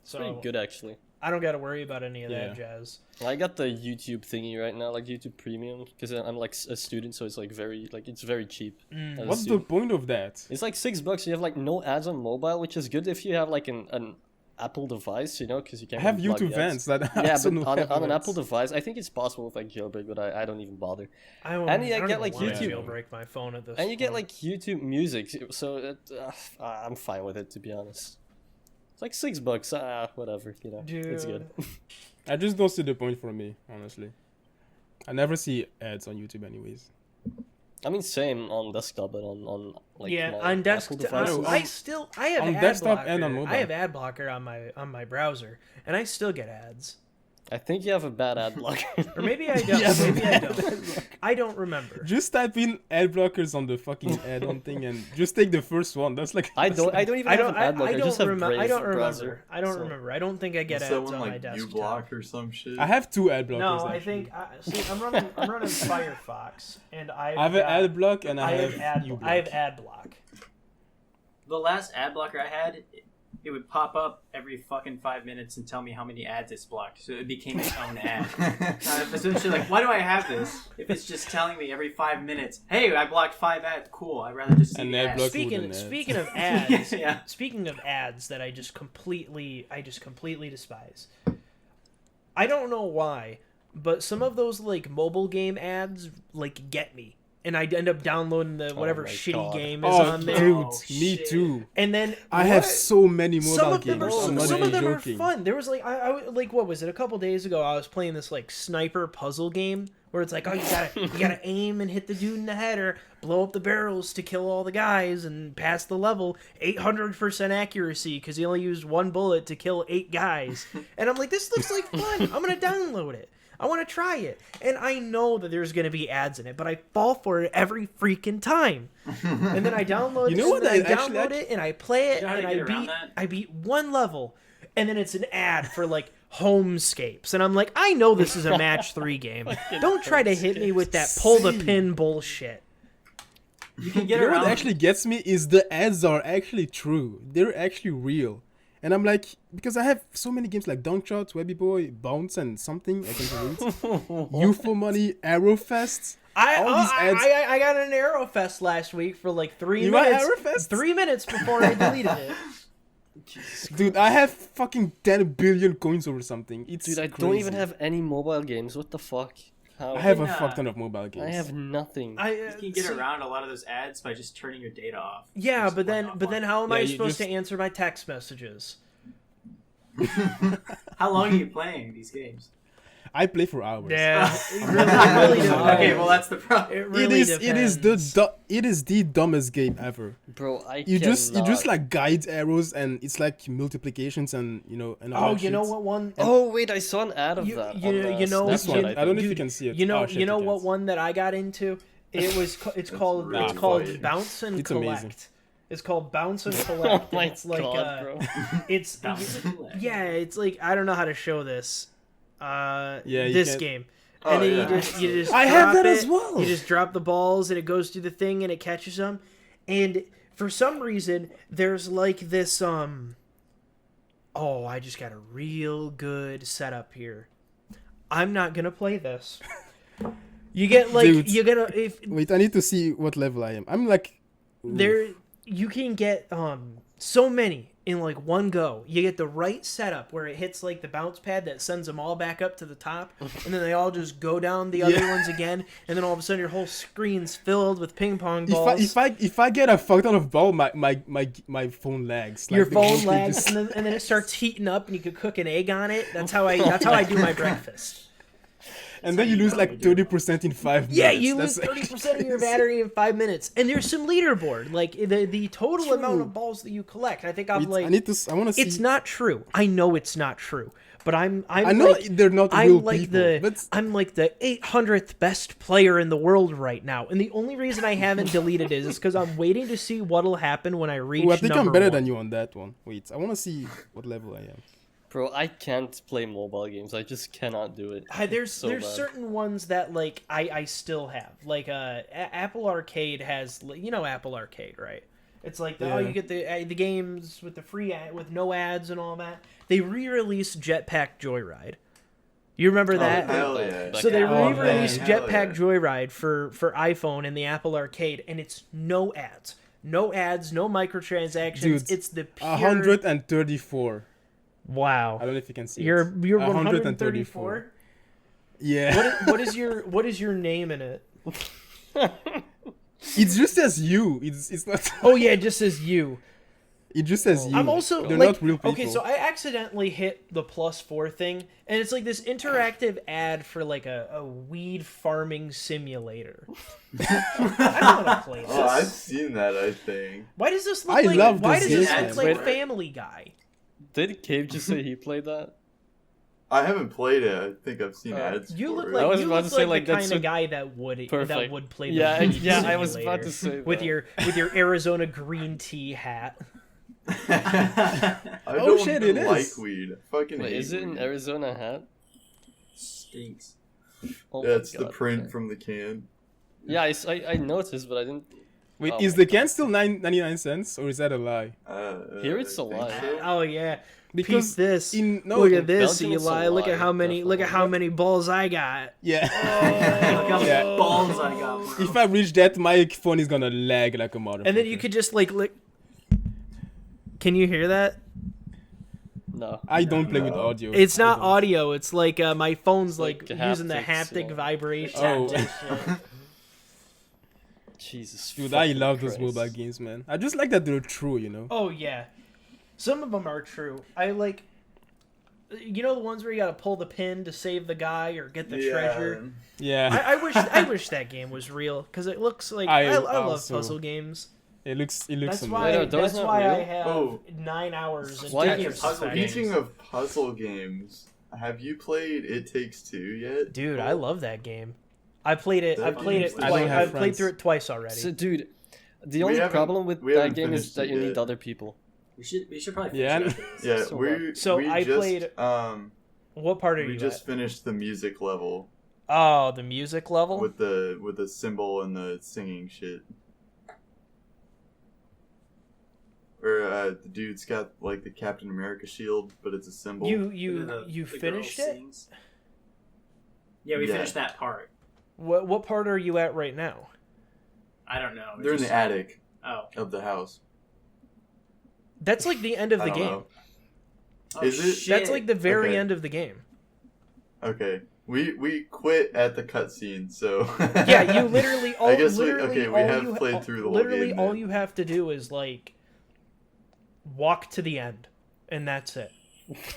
So Pretty good actually. I don't got to worry about any of that Yeah. jazz. I got the YouTube thingy right now, like YouTube Premium, because I'm like a student, so it's like it's very cheap. as a What's the student. point of that? It's like $6. You have like no ads on mobile, which is good if you have like an Apple device, you know, because you can I have unplug YouTube the ads. fans that Yeah, also but don't have on an ads. Apple device, I think it's possible with like jailbreak, but I don't even bother. I don't, And I you don't get, even like, wanna YouTube. jailbreak my phone at this. And you get point. like YouTube Music, so I'm fine with it, to be honest. It's like $6, whatever, you know, it's good. I just don't see the point for me, honestly. I never see ads on YouTube anyways. I mean, same on desktop, but on like yeah, my on Apple desktop. devices. I have on ad desktop blocker. and on mobile. I have ad blocker on my browser, and I still get ads. I think you have a bad ad blocker. Or maybe I don't. Yeah. Maybe I don't. I don't remember. Just type in Adblockers on the fucking add-on thing and just take the first one. That's like I don't even I have don't. an ad blocker. I just have Brave I don't browser. remember. I don't so- remember. I don't think I get ads Someone on my like desktop. uBlock or some shit. I have 2 Adblockers. No, I actually. think. See, I'm running Firefox, and I have an Adblock and I have uBlock. I have Adblock. The last ad blocker I had, it would pop up every fucking 5 minutes and tell me how many ads it's blocked. So it became its own ad. I was essentially like, why do I have this? If it's just telling me every 5 minutes, hey, I blocked 5 ads, cool. I'd rather just see An the ad ads. block- Speaking of ads, Yeah. speaking of ads that I just completely despise. I don't know why, but some of those like mobile game ads like get me, and I end up downloading the whatever my shitty God. game is Oh, on there. dude, Oh, me shit. too. And then I have what? so many mobile Some of them games. are I'm not some of even them joking. are fun. There was like I like what was it? A couple days ago, I was playing this like sniper puzzle game where it's like, oh, you gotta aim and hit the dude in the head or blow up the barrels to kill all the guys and pass the level. 800% accuracy because he only used 1 bullet to kill 8 guys. And I'm like, this looks like fun. I'm gonna download it. I want to try it. And I know that there's going to be ads in it, but I fall for it every freaking time. And then I download You know it, what and I then I actually download it, and I play it, You know how and to I get around beat, that? I beat 1 level, and then it's an ad for, like, Homescapes. And I'm like, I know this is a match 3 game. Don't try to hit me with that pull-the-pin bullshit. You can You get know around. what actually gets me is the ads are actually true. They're actually real. And I'm like, because I have so many games like Dunkshot, Webby Boy, Bounce, and something I can delete. UFO Money, Aerofest. All these ads. I got an Aerofest last week for like 3 You got minutes. Aerofest? 3 minutes before I deleted it. Dude, I have fucking 10 billion coins or something. It's Dude, I crazy. don't even have any mobile games. What the fuck? How? I have a Yeah. fuck ton of mobile games. I have nothing. You can get around a lot of those ads by just turning your data off. Yeah, Just but one then off one. how am Yeah, I you supposed just- to answer my text messages? How long are you playing these games? I play for hours. Yeah, it really depends. Okay, well that's the problem. It really depends. It is the dumbest game ever. Bro, I You just cannot. like guide arrows and it's like multiplications and and all Oh, that you know shit. what one? Oh wait, I saw an ad of You- that. you- on, you know- Snapchat, This one, I don't know if you Dude, can see it. You know, Oh, shit, you know you what can't. one that I got into? It was it's called really it's called funny. Bounce and It's Collect. amazing. It's called Bounce and Oh Collect. my and it's like god, bro. it's Bounce and Collect. yeah, it's like I don't know how to show this. Yeah, you this can- game. Oh, And then yeah. you just I have drop that as it, well. You just drop the balls and it goes through the thing and it catches them. And for some reason, there's like this oh, I just got a real good setup here. I'm not gonna play this. You get like Dude. you get a if Wait, I need to see what level I am. I'm like there you can get so many in like one go. You get the right setup where it hits like the bounce pad that sends them all back up to the top, and then they all just go down the other Yeah. ones again, and then all of a sudden your whole screen's filled with ping pong balls. if I get a fuck ton of ball, my phone lags. Your Like, the phone whole thing lags, just- and then it starts heating up, and you could cook an egg on it. That's how I do my breakfast. and then you lose like 30% in 5 minutes. Yeah, you lose That's 30% of your crazy. battery in 5 minutes, and there's some leaderboard, like the total True. amount of balls that you collect. I think I'm Wait, like, I want to see. it's not true. I know it's not true, but I'm I know like, they're not real I'm like people, but I'm like the 800th best player in the world right now, and the only reason I haven't deleted it is because I'm waiting to see what'll happen when I reach. Ooh, I think I'm number better 1. than you on that one. Wait, I want to see what level I am. Bro, I can't play mobile games. I just cannot do it. There's So there's bad. certain ones that like I still have, like Apple Arcade has, you know, Apple Arcade, right? It's like Yeah. you get the games with the free with no ads and all that. They re-released Jetpack Joyride. You remember Oh, that? hell yeah. So they Oh, re-released man, hell Jetpack yeah. Joyride for iPhone and the Apple Arcade, and it's no ads, no microtransactions. Dude, it's the pure. 134. I Wow, don't know if you can see. you're it. 134. Yeah. What is your name in it? It just says you. It's not. Oh yeah, it just says you. It just says you. I'm also They're like, not real people. okay, so I accidentally hit the +4 thing, and it's like this interactive ad for like a weed farming simulator. I don't want to play this. Oh, I've seen that, I think. Why does this look I like? love Why this does this game, look man. like Family Guy? Did Cabe just say he played that? I haven't played it. I think I've seen ads. You for look it. like I was you about look to say, like the that's kind of what- guy that Perfect. would play. Yeah, the Beat yeah. I was about Simulator to say with that. your Arizona green tea hat. I Oh, don't shit, even it like is. weed. I fucking Wait, hate is it an weed. Arizona hat? Stinks. Oh Yeah, my it's the God, print okay. from the can. Yeah, I noticed, but I didn't. Wait, Oh is my the can still 99 cents or is that a lie? Here it's I a think lie. so. Oh yeah. Because Peep this. in no, Look at this, Belgium, it's a Eli. Look lie, at how many. Look at definitely. how many balls I got. yeah. Look how Yeah. many balls I got, bro. If I reach that, my phone is gonna lag like a motherfucker. And then you could just like lick. Can you hear that? No. I don't play with No. audio. It's I not don't. audio. It's like my phone's like like using the haptics, haptic yeah. vibration. Oh. Jesus. Dude, I fucking love those Christ. mobile games, man. I just like that they're true, you know. Oh yeah, some of them are true. I like, you know, the ones where you gotta pull the pin to save the guy or get the treasure. Yeah. I wish that game was real because it looks like I I love also- puzzle games. It looks That's amazing. why Wait, are those that's not why I real? have Oh. 9 hours. in Why Tetris are puzzle Effect. Speaking of puzzle games, have you played It Takes Two yet? Dude, I love that game. I played it. I That played it game's- I twice. don't have I've played friends. through it twice already. So, dude, the We only haven't- problem with we that haven't game is finished that it you need yet. other people. We should probably Yeah. finish it after this. Yeah, So we So we I just, played- What part are we you just at? finished the music level Oh, the music level. with the symbol and the singing shit. Where the dude's got like the Captain America shield, but it's a symbol. You The finished girl it. sings. Yeah, we Yeah. finished that part. What part are you at right now? I don't know. They're in the attic Oh. of the house. That's like the end of I the don't game. know. Oh, Is it? shit. That's like the very Okay. end of the game. Okay, we quit at the cutscene, so Yeah, you literally all I guess we literally okay. We all have you played through the whole literally game. all then. you have to do is like walk to the end, and that's it.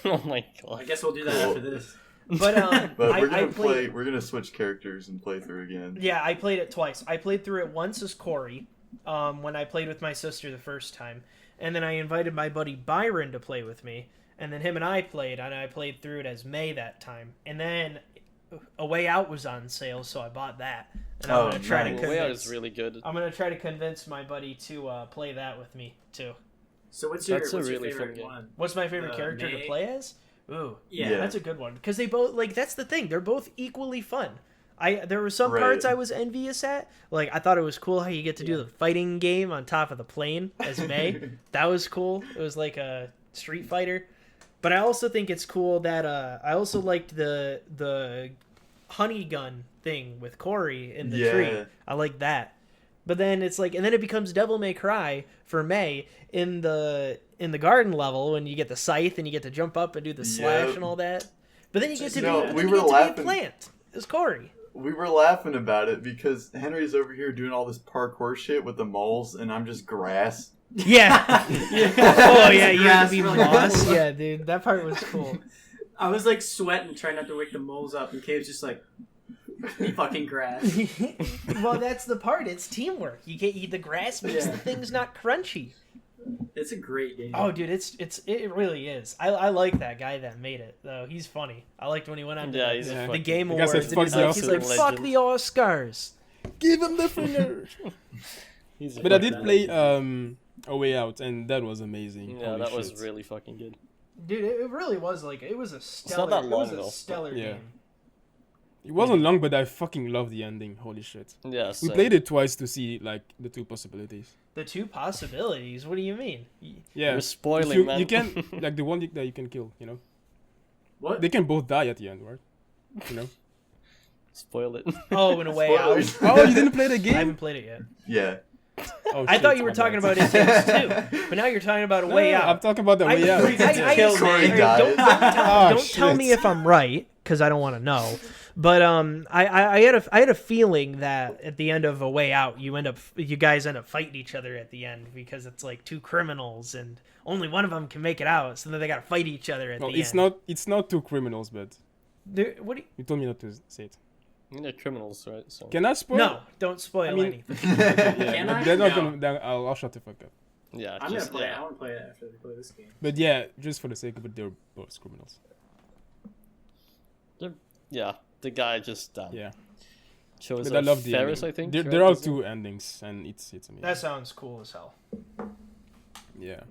Oh my I god. guess we'll do that Cool. after this. But But I we're gonna played. play. We're gonna switch characters and play through again. Yeah, I played it twice. I played through it once as Corey, when I played with my sister the first time, and then I invited my buddy Byron to play with me, and then him and I played, and I played through it as May that time, and then A Way Out was on sale, so I bought that, and I'm Oh, gonna try nice. to The way out convince. is really good. I'm gonna try to convince my buddy to play that with me too. So what's That's a your really favorite fun game. one? What's my favorite character to May? play as? Ooh, Yeah. that's a good one because they both like that's the thing. They're both equally fun. There were some Right. parts I was envious at. Like I thought it was cool how you get to do the fighting game on top of the plane as May. That was cool. It was like a Street Fighter. But I also think it's cool that I also liked the honey gun thing with Corey in the Yeah. tree. I like that. But then it's like, and then it becomes Devil May Cry for May in the garden level when you get the scythe and you get to jump up and do the slash Yep. and all that. But then you get to No, be, we then you were get to be a laughing. plant as Corey. We were laughing about it because Henry's over here doing all this parkour shit with the moles, and I'm just grass. Yeah. Yeah. Oh yeah, you have Grass to be really moss. cool. Yeah, dude, that part was cool. I was like sweating, trying not to wake the moles up, and Cabe's just like, fucking grass. Well, that's the part. It's teamwork. You get the grass makes Yeah. the things not crunchy. It's a great game. Oh, dude, it really is. I like that guy that made it though. He's funny. I liked when he went on to Yeah, the, he's a Yeah. the fucking- Game The guy Awards. said, and "Fuck he's the like, Oscars." fuck the Oscars. Give him the finger. He's a But I fucking did play legend. A Way Out, and that was amazing. Yeah, Holy that was shit. really fucking good. Dude, it really was like it was a stellar. not that it was long, a though. stellar Yeah. game. It wasn't long, but I fucking loved the ending. Holy shit. Yeah, We same. played it twice to see like the two possibilities. The two possibilities. What do you mean? Yeah. You're spoiling, you, man. you can like the one that you can kill. You know, What? they can both die at the end, right? You know. Spoil it. Oh, in a way out. Spoilers. Oh, you didn't play the I game? haven't played it yet. Yeah. Oh, I shit, thought you were my talking bad. about It Takes Two, but now you're talking about A No, Way no, Out. I'm talking about the way out. Killed Corey me. died. Don't Ah, tell me shit. if I'm right, because I don't want to know. But I had a feeling that at the end of A Way Out, you guys end up fighting each other at the end because it's like two criminals and only one of them can make it out, so then they gotta fight each other at Well, the it's end. it's not two criminals, but What do you told me not to say it. They're criminals, right? So. Can I spoil? no, don't spoil I mean- anything. Yeah, Can I? they're not No. gonna. I'll shut the fuck up. Yeah, I'm just, gonna play it. yeah. I want to play it after we play this game. But yeah, just for the sake of it, they're both criminals. Yeah, the guy just Yeah. chose But I love the Ferris, ending. I think. There, right? there are Is it? 2 endings, and it's amazing. That sounds cool as hell. Yeah.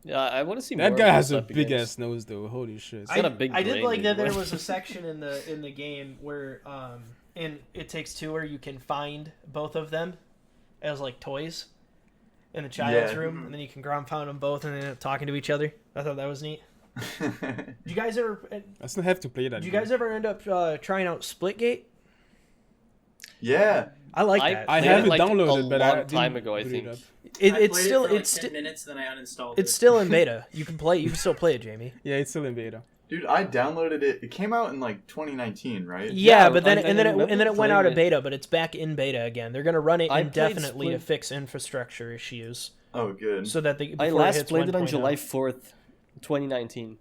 Yeah, I want to see That more guy of has those a type of big games. ass nose though. Holy shit. got a big I did brain, like dude. that there was a section in the game where in It Takes Two where you can find both of them as like toys in the child's Yeah. room, and then you can compound them both and then end up talking to each other. I thought that was neat. Did you guys ever? I still have to play that. Did you game. guys ever end up trying out Splitgate? Yeah. I like I that. I played have it, it like, downloaded, a but long I time didn't ago, I boot it think. up. I It's played still it for like it's 10 minutes, then I uninstalled it's it. still in beta. You can play. You can still play it, Jamie. Yeah, it's still in beta. Dude, I downloaded it. It came out in like 2019, right? Yeah, Yeah, but then I and then it remember and then it went out of playing beta, but it's back in beta again. They're gonna run it I played indefinitely to Split- fix infrastructure issues, Oh, good. so that they. I before it last hits played it on 1.0. July 4th, 2019.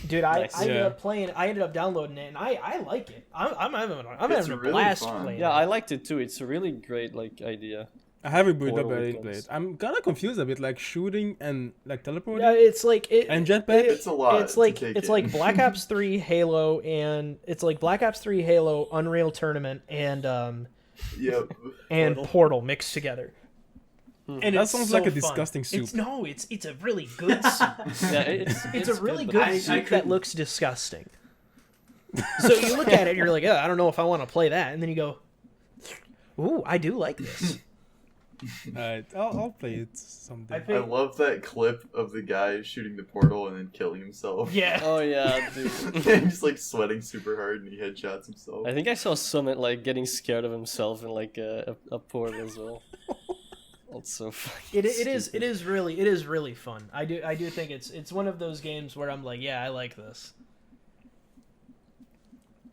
Dude, Nice. I ended Yeah. up playing. I ended up downloading it, and I like it. I'm It's having a really blast fun. playing. Yeah, it. I liked it too. It's a really great idea. I haven't booted up, Portal but I with didn't play guns. it. I'm kind of confused a bit, like shooting and like teleporting Yeah, it's like it. and jetpack. It's a lot. It's like to take it's in. like Black Ops 3 Halo, and it's like Black Ops 3 Halo Unreal Tournament and Yep. Portal mixed together. And That it's sounds so like a fun. disgusting soup. It's a really good soup. Yeah, It's a really but good I soup that couldn't- looks disgusting. So you look at it and you're like, oh, I don't know if I want to play that. And then you go, ooh, I do like this. Alright, I'll play it someday. I I think, love that clip of the guy shooting the portal and then killing himself. yeah. Oh yeah, dude. He's like sweating super hard and he headshots himself. I think I saw Summit like getting scared of himself in like a portal as well. That's so fucking. It is stupid. really fun. I do think it's one of those games where I'm like, yeah, I like this.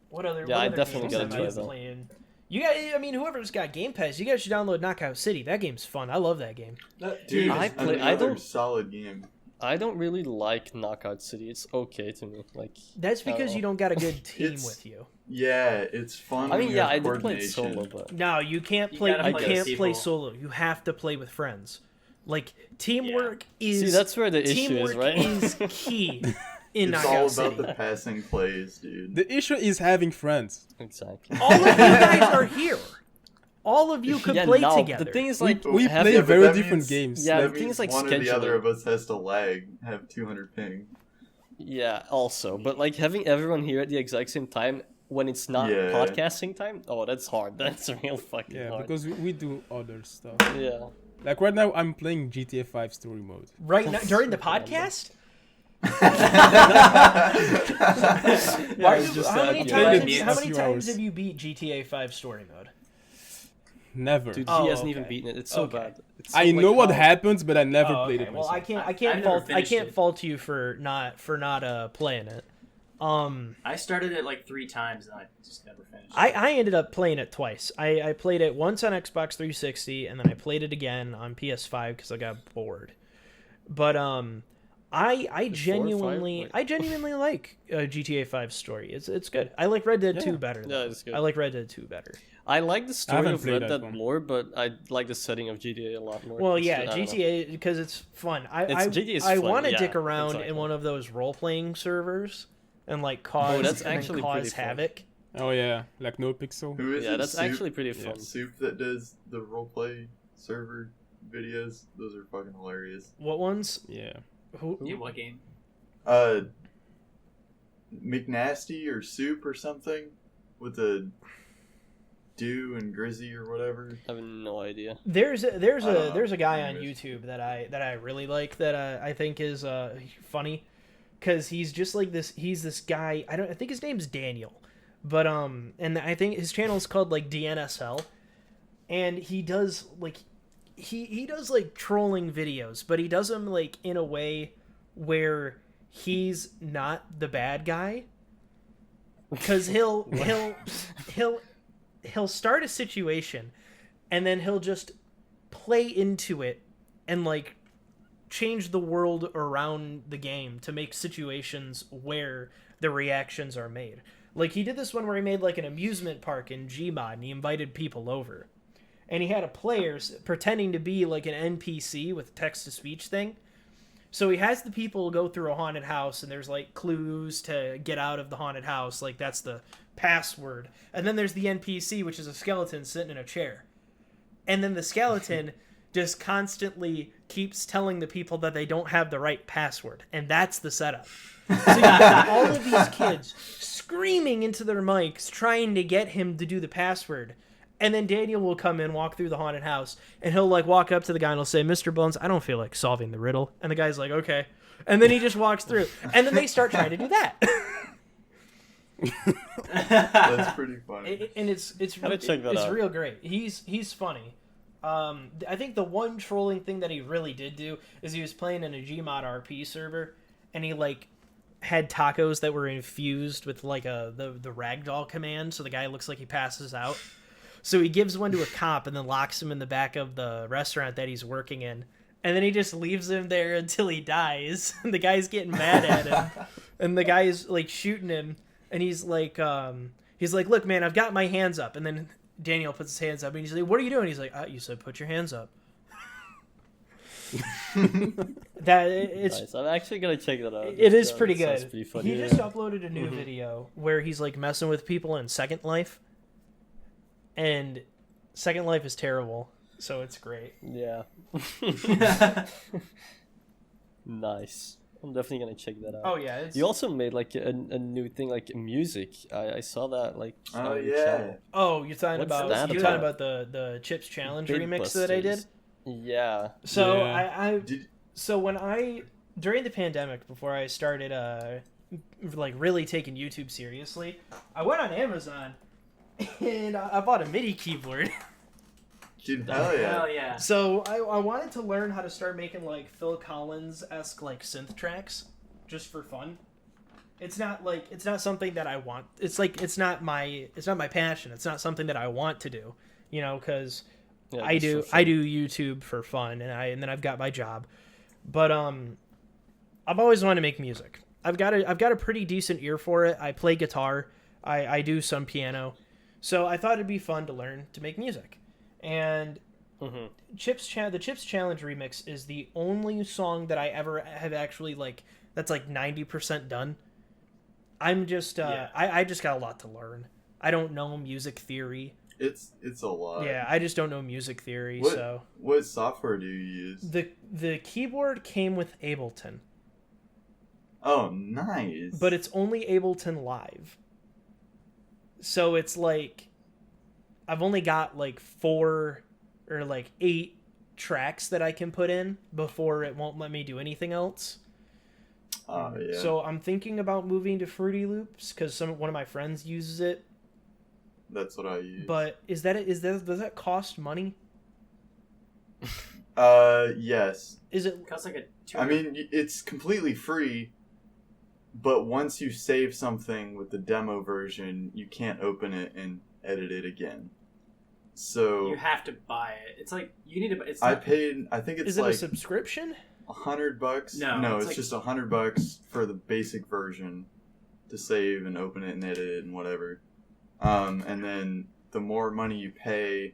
What other? Yeah, what I other definitely games gotta am I try that. playing? You guys, I mean, whoever's got Game Pass, you guys should download Knockout City. That game's fun. I love that game. Dude, I it's play- I another don't- solid game. I don't really like Knockout City. It's okay to me. Like That's because you don't got a good team It's- with you. Yeah, it's fun. I when mean, you yeah, have I did play it coordination. solo, but No, you can't You play. gotta You play can't with play people. solo. You have to play with friends. Like teamwork is. see, that's where the issue teamwork is, right? is key in It's all Knockout about City. the passing plays, dude. The issue is having friends. exactly. All of you guys are here. All of you could Yeah, play no, together. the thing is We, like we have play you- but very that different means- games. Yeah, That the thing means is, like, one or the other scheduling. of us has to lag, have 200 ping. Yeah, also, but like having everyone here at the exact same time when it's not Yeah. podcasting time, oh, that's hard. That's real fucking Yeah, hard. because we do other stuff. Yeah. Like right now, I'm playing GTA 5 story mode. right now during the podcast. Yeah, it's just How many that, times? yeah. How A many few times hours. have you beat GTA 5 story mode? Never. Dude, Oh, he hasn't okay. even beaten it. It's so Okay. bad. It's so, I like, know what how- happens, but I never Oh, played okay. it Well, myself. I can't. I I've can't never fault. I finished can't it. fault you for not playing it. I started it like 3 times and I just never finished. I ended up playing it twice. I played it once on Xbox 360, and then I played it again on PS5 because I got bored. But I genuinely Wait. I genuinely like GTA 5 story. It's good. I like Red Dead Yeah. 2 better. Yeah, though. it's good. I like Red Dead 2 better. I like the story haven't of played Red that Dead one. more, but I like the setting of GTA a lot more. Well, It's yeah, just- I don't know. GTA because it's fun. GTA is I fun, want to yeah, dick around exactly. in one of those role playing servers and like cause that's and then actually cause pretty fun. havoc. Oh yeah, like no pixel. Who is Yeah, it? that's Soup? actually pretty Yeah. fun. Soup that does the roleplay server videos. Those are fucking hilarious. What ones? Yeah. Who? Yeah, what game? McNasty or Soup or something with a Dew and Grizzy or whatever. I have no idea. There's I don't know. a guy on Anyways. YouTube that I really like that I think is funny because he's just like this. He's this guy. I think his name's Daniel, but and I think his channel is called like DNSL, and he does like he does like trolling videos, but he does them like in a way where he's not the bad guy because he'll start a situation and then he'll just play into it and like change the world around the game to make situations where the reactions are made. Like he did this one where he made like an amusement park in Gmod and he invited people over. And he had a player pretending to be like an NPC with text to speech thing. So he has the people go through a haunted house, and there's like clues to get out of the haunted house. Like that's the password. And then there's the NPC, which is a skeleton sitting in a chair. And then the skeleton just constantly keeps telling the people that they don't have the right password. And that's the setup. So you got all of these kids screaming into their mics, trying to get him to do the password. And then Daniel will come in, walk through the haunted house, and he'll like walk up to the guy and he'll say, "Mr. Bones, I don't feel like solving the riddle." And the guy's like, "Okay." And then he just walks through. And then they start trying to do that. That's pretty funny. And it's check that out. real great. He's funny. I think the one trolling thing that he really did do is he was playing in a Gmod RP server, and he like had tacos that were infused with like the ragdoll command, so the guy looks like he passes out. So he gives one to a cop and then locks him in the back of the restaurant that he's working in. And then he just leaves him there until he dies. And the guy's getting mad at him. And the guy's like shooting him. And he's like, "Look, man, I've got my hands up." And then Daniel puts his hands up and he's like, "What are you doing?" He's like, "You said put your hands up." Nice. I'm actually gonna check that out. It is pretty sounds good. pretty funny. He just uploaded a new video where he's like messing with people in Second Life. And Second Life is terrible, so it's great. Yeah. Nice. I'm definitely gonna check that out. Oh yeah, it's... You also made like a new thing, like music. I saw that like. Oh, on your yeah. channel. Oh, you're talking What's about that about the Chips Challenge Big remix that I did. Busters. Yeah. So Yeah. so when during the pandemic, before I started like really taking YouTube seriously, I went on Amazon and I bought a MIDI keyboard. Dude, hell yeah. Hell yeah. So I wanted to learn how to start making like Phil Collins-esque like synth tracks just for fun. It's not something that I want. It's not my passion. It's not something that I want to do, you know, cuz Yeah, I just do for fun. YouTube for fun and then I've got my job. But I've always wanted to make music. I've got a pretty decent ear for it. I play guitar. I do some piano. So I thought it'd be fun to learn to make music. And the Chips Challenge remix is the only song that I ever have actually like that's like 90% done. I'm just I just got a lot to learn. I don't know music theory. It's a lot. Yeah, I just don't know music theory. What software do you use? The keyboard came with Ableton, Oh, nice. but it's only Ableton Live. So it's like I've only got like 4 or like 8 tracks that I can put in before it won't let me do anything else. Oh, yeah. So I'm thinking about moving to Fruity Loops because one of my friends uses it. That's what I use. But does that cost money? Yes. Is it? It costs like a I mean, it's completely free, but once you save something with the demo version, you can't open it and edit it again. So you have to buy it. It's like you need to. It's I not, paid. I think it's Is it like a subscription? $100. No, it's it's like- just $100 for the basic version to save and open it and edit it and whatever. And then the more money you pay,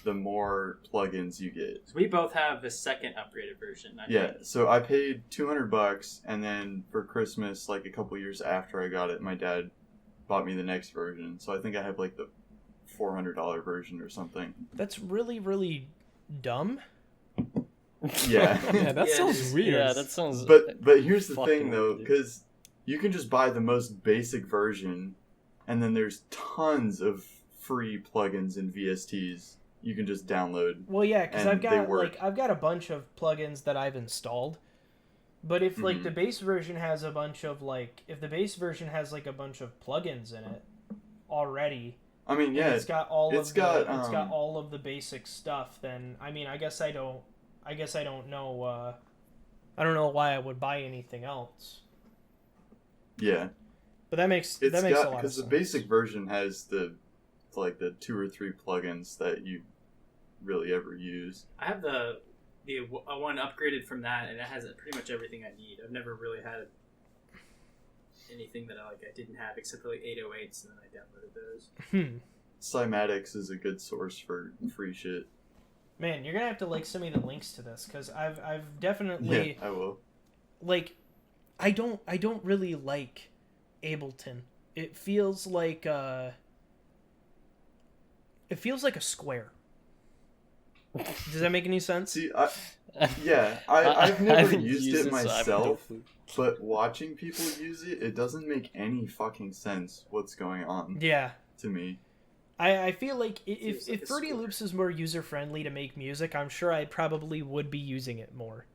the more plugins you get. We both have the second upgraded version. I Yeah, think. so I paid $200, and then for Christmas, like a couple years after I got it, my dad bought me the next version. So I think I have like the $400 version or something. That's really, really dumb. Yeah. Yeah, that Yeah, sounds it is. weird. Yeah, that sounds. But here's the Fucking thing though, weird. because you can just buy the most basic version, and then there's tons of free plugins and VSTs you can just download. Well, yeah, because And they work. I've got a bunch of plugins that I've installed. But if like Mhm. the base version has a bunch of like a bunch of plugins in it already, I mean, and yeah, it's got all it's of got, it's got all of the basic stuff, then I mean I guess I don't know I don't know why I would buy anything else. yeah. But that makes It's a got lot of because the sense. basic version has the 2 or 3 plugins that you really ever use. I have the one upgraded from that, and it has pretty much everything I need. I've never really had anything that I didn't have except for like 808s, and then I downloaded those. Cymatics is a good source for free shit. Man, you're gonna have to send me the links to this because I've definitely Yeah, I will. like I don't really like Ableton. It feels like a square. Does that make any sense? See, I've never used it myself, but watching people use it, it doesn't make any fucking sense what's going on. Yeah. To me. I feel like if Fruity Loops is more user-friendly to make music, I'm sure I probably would be using it more.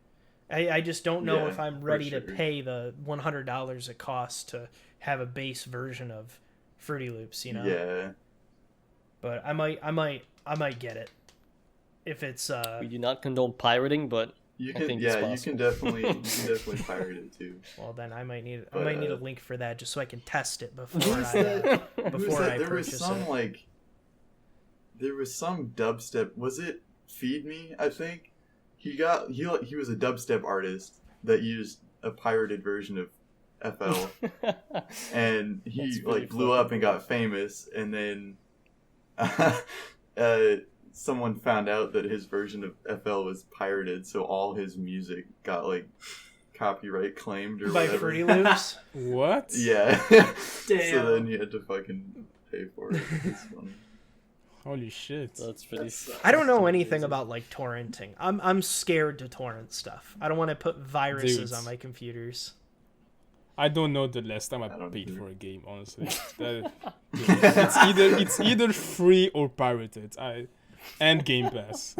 I just don't know if I'm ready to pay the $100 it costs to have a base version of Fruity Loops, you know? Yeah. But I might get it. If it's We do not condone pirating, but you I can think it's you possible. can definitely pirate it too. Well, then I might need a link for that just so I can test it before I There was purchase some it. there was some dubstep. Was it Feed Me? I think he was a dubstep artist that used a pirated version of FL, and he really blew up and got famous, and then someone found out that his version of FL was pirated, so all his music got copyright claimed or By whatever. Fruity Loops. What? Yeah. Damn. So then you had to fucking pay for it. It's funny. Holy shit. That's pretty. I don't know anything about torrenting. I'm scared to torrent stuff. I don't want to put viruses Dude. on my computers. I don't know the last time I don't paid either. for a game, honestly. It's either free or pirated. And Game Pass.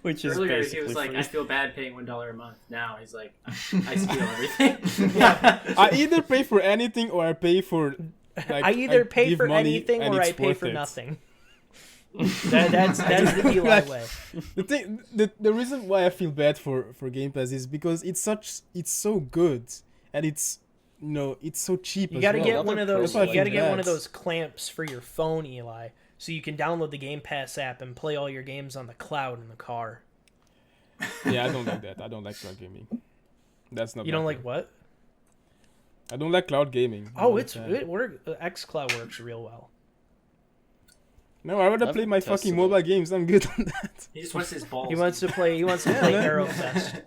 Which is Earlier he basically was like, free. I feel bad paying $1 a month. Now he's like, I steal everything. I either pay for anything or I pay for. I either pay give for money anything and or I it's pay worth for it. nothing. That's the Eli Like, way. The thing, the reason why I feel bad for Game Pass is because it's so good and it's it's so cheap. You got to as get well. one of those. That's why I You got to feel get one of bad. those clamps for your phone, Eli, so you can download the Game Pass app and play all your games on the cloud in the car. Yeah, I don't like that. I don't like cloud gaming. That's not. You don't my like thing. what? I don't like cloud gaming. Oh, I'm it's not a fan. it work. XCloud works real well. No, I rather I've play my tested fucking it. mobile games. I'm good on that. He just wants his balls. He wants to play. He wants to play Arrowfest.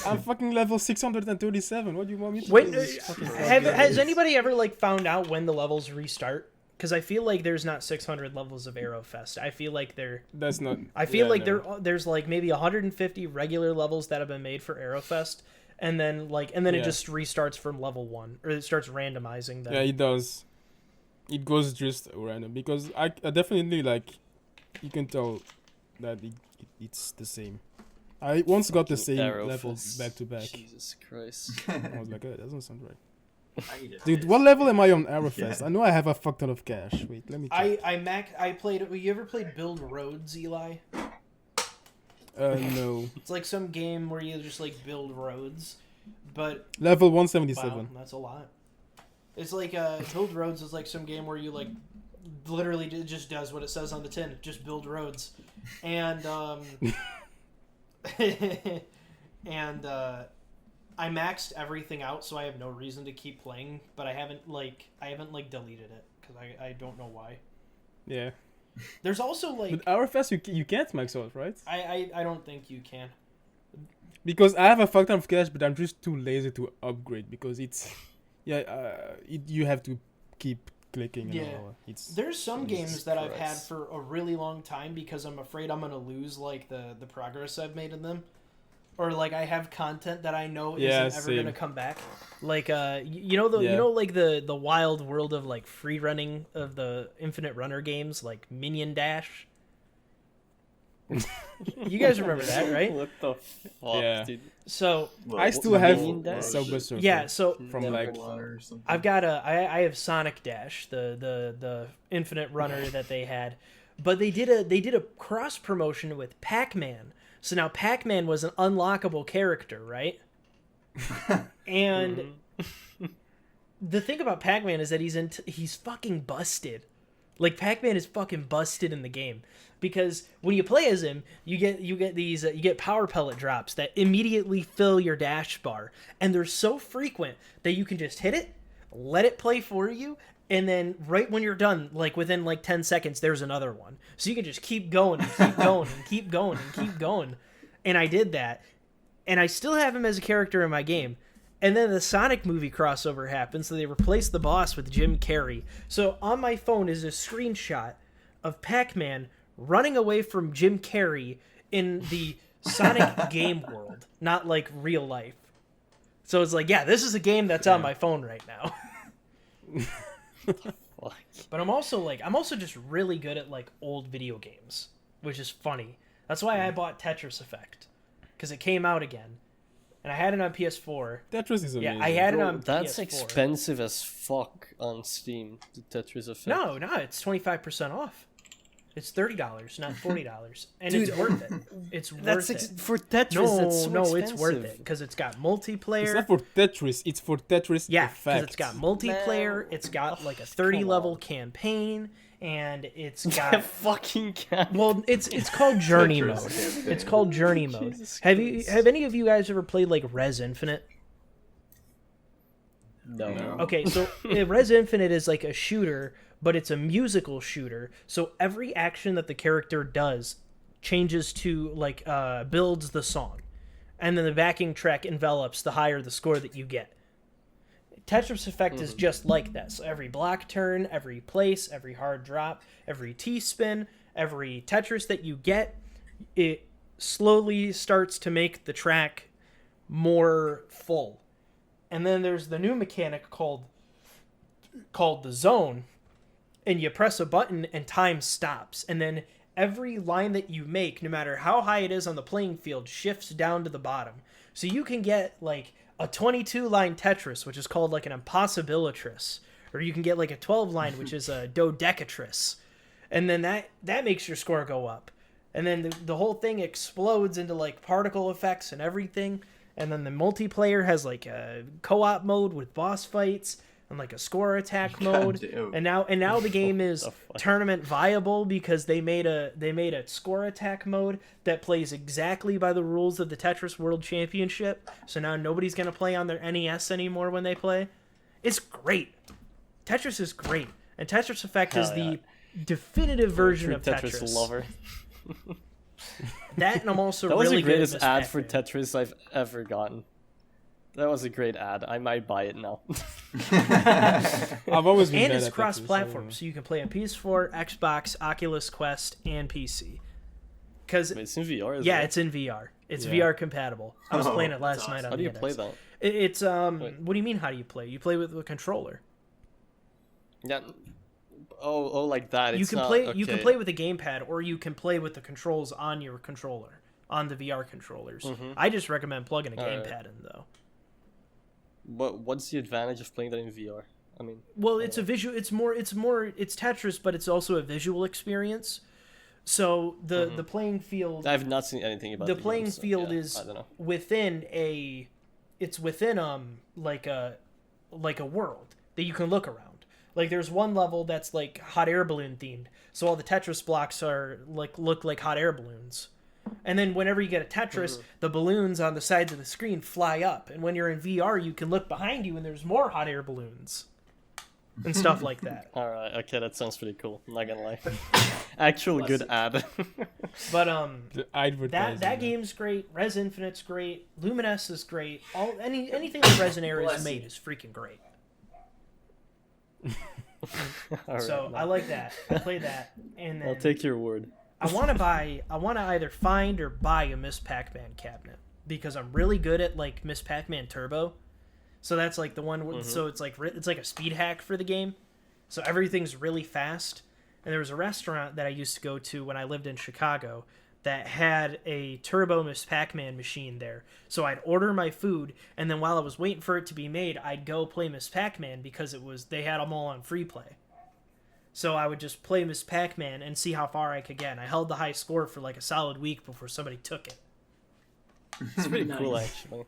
I'm fucking level 637. What do you want me to Wait, do? This fucking cloud has games? anybody ever found out when the levels restart? Because I feel like there's not 600 levels of Arrowfest. I feel like That's not. I feel yeah, like no. there's maybe 150 regular levels that have been made for Arrowfest, and then it Yeah. just restarts from level 1, or it starts randomizing them. Yeah, it does. It goes just random because I definitely you can tell that it's the same. I once got the same level Arrowfest. back to back. Jesus Christ. I was like, that doesn't sound right. I need to- Dude, what level am I on Arrowfest? I know I have a fuck ton of cash. Wait, let me check. I played. You ever played Build Roads, Eli? No. It's like some game where you just build roads, but Level wow, 177. that's a lot. It's Build Roads is like some game where you literally it just does what it says on the tin, just build roads, and and I maxed everything out, so I have no reason to keep playing, but I haven't deleted it because I don't know why. Yeah. There's also But Arrowfest, you can't max out, right? I don't think you can. Because I have a fuck ton of cash, but I'm just too lazy to upgrade because it's... Yeah, you have to keep clicking and Yeah. all. There's some Jesus games that I've had Christ. for a really long time because I'm afraid I'm gonna lose the progress I've made in them, or I have content that I know isn't ever same. gonna come back. Yeah. The wild world of free running of the Infinite Runner games like Minion Dash. You guys remember that, right? What the fuck, Yeah. dude? So I still have Minion Dash? Subway Surfer. yeah, so From or something. I've got I have Sonic Dash, the Infinite Runner that they had, but they did a cross promotion with Pac-Man. So now Pac-Man was an unlockable character, right? And the thing about Pac-Man is that he's fucking busted. Pac-Man is fucking busted in the game because when you play as him, you get these you get power pellet drops that immediately fill your dash bar, and they're so frequent that you can just hit it, let it play for you, and then right when you're done, within 10 seconds, there's another one. So you can just keep going and keep going and keep going and keep going. And I did that. and I still have him as a character in my game. And then the Sonic movie crossover happened, so they replaced the boss with Jim Carrey. So on my phone is a screenshot of Pac-Man running away from Jim Carrey in the Sonic game world, not like real life. So it's like, yeah, this is a game that's on my phone right now. But I'm also just really good at like old video games, which is funny. That's why I bought Tetris Effect, because it came out again. And I had it on PS4. Tetris is amazing. Yeah, I had it on That's PS4. expensive as fuck on Steam, the Tetris Effect. No, it's 25% off. It's $30, not $40, and it's worth it. It's worth it. For Tetris, that's so no, expensive. it's worth it because it's got multiplayer. It's not for Tetris. It's for Tetris Yeah, Effect. because it's got multiplayer. It's got like a 30-level on. campaign, and it's I got fucking can't. well, it's called Journey Tetris mode. campaign. It's called Journey mode. Jesus Have Christ. any of you guys ever played like Res Infinite? No. No. Okay, so Res Infinite is like a shooter, but it's a musical shooter. So every action that the character does changes to like builds the song, and then the backing track envelops the higher the score that you get. Tetris Effect is just like that. So every block turn, every place, every hard drop, every T-spin, every Tetris that you get, it slowly starts to make the track more full. And then there's the new mechanic called the zone, and you press a button and time stops. And then every line that you make, no matter how high it is on the playing field, shifts down to the bottom. So you can get like a 22-line Tetris, which is called like an impossibilitris, or you can get like a 12-line, which is a dodecatris. And then that makes your score go up. And then the whole thing explodes into like particle effects and everything. And then the multiplayer has like a co-op mode with boss fights and like a score attack mode. damn. And now the game is fuck? tournament viable because they made a score attack mode that plays exactly by the rules of the Tetris World Championship. So now nobody's gonna play on their NES anymore when they play. It's great. Tetris is great, and Tetris Effect is Hell the definitive version True of Tetris. lover. That, and I'm also That was really the greatest good at ad Miss for Pac-Man. Tetris I've ever gotten. That was a great ad. I might buy it now. I've always been And bad it's at Tetris, cross-platform, so you can play on PS4, Xbox, Oculus Quest, and PC. Because It's in VR, isn't yeah, it? it's in VR. It's Yeah. VR compatible. I was Oh, playing it last that's night awesome. on How do you the play NX. that? It's Wait. What do you mean? How do you play? You play with a controller. Yeah. Oh, like that. You It's can not- play. You can okay. play with a gamepad, or you can play with the controls on your controller, on the VR controllers. I just recommend plugging a Alright. gamepad in though. What's the advantage of playing that in VR? I mean, Well, it's a visual. It's Tetris, but it's also a visual experience. So the playing field. I've not seen anything about The the playing game, so, field yeah, is I don't know. within like a world that you can look around. Like there's one level that's like hot air balloon themed, so all the Tetris blocks are look like hot air balloons. And then whenever you get a Tetris, the balloons on the sides of the screen fly up, and when you're in VR, you can look behind you and there's more hot air balloons and stuff like that. All right, okay, that sounds pretty cool. I'm not gonna lie. Actual Bless good it. ad. But The advertising. that game's great. Res Infinite's great. Luminous is great. Anything that Resin Air has Bless made you. is freaking great. All right, So no. I like that. I play that, and then I'll take your word. I want to either find or buy a Miss Pac-Man cabinet because I'm really good at like Miss Pac-Man Turbo. So that's like the one. So it's like a speed hack for the game. So everything's really fast. And there was a restaurant that I used to go to when I lived in Chicago that had a Turbo Miss Pac-Man machine there. So I'd order my food, and then while I was waiting for it to be made, I'd go play Miss Pac-Man because they had them all on free play. So I would just play Miss Pac-Man and see how far I could get. And I held the high score for like a solid week before somebody took it. It's pretty Nice. cool, actually.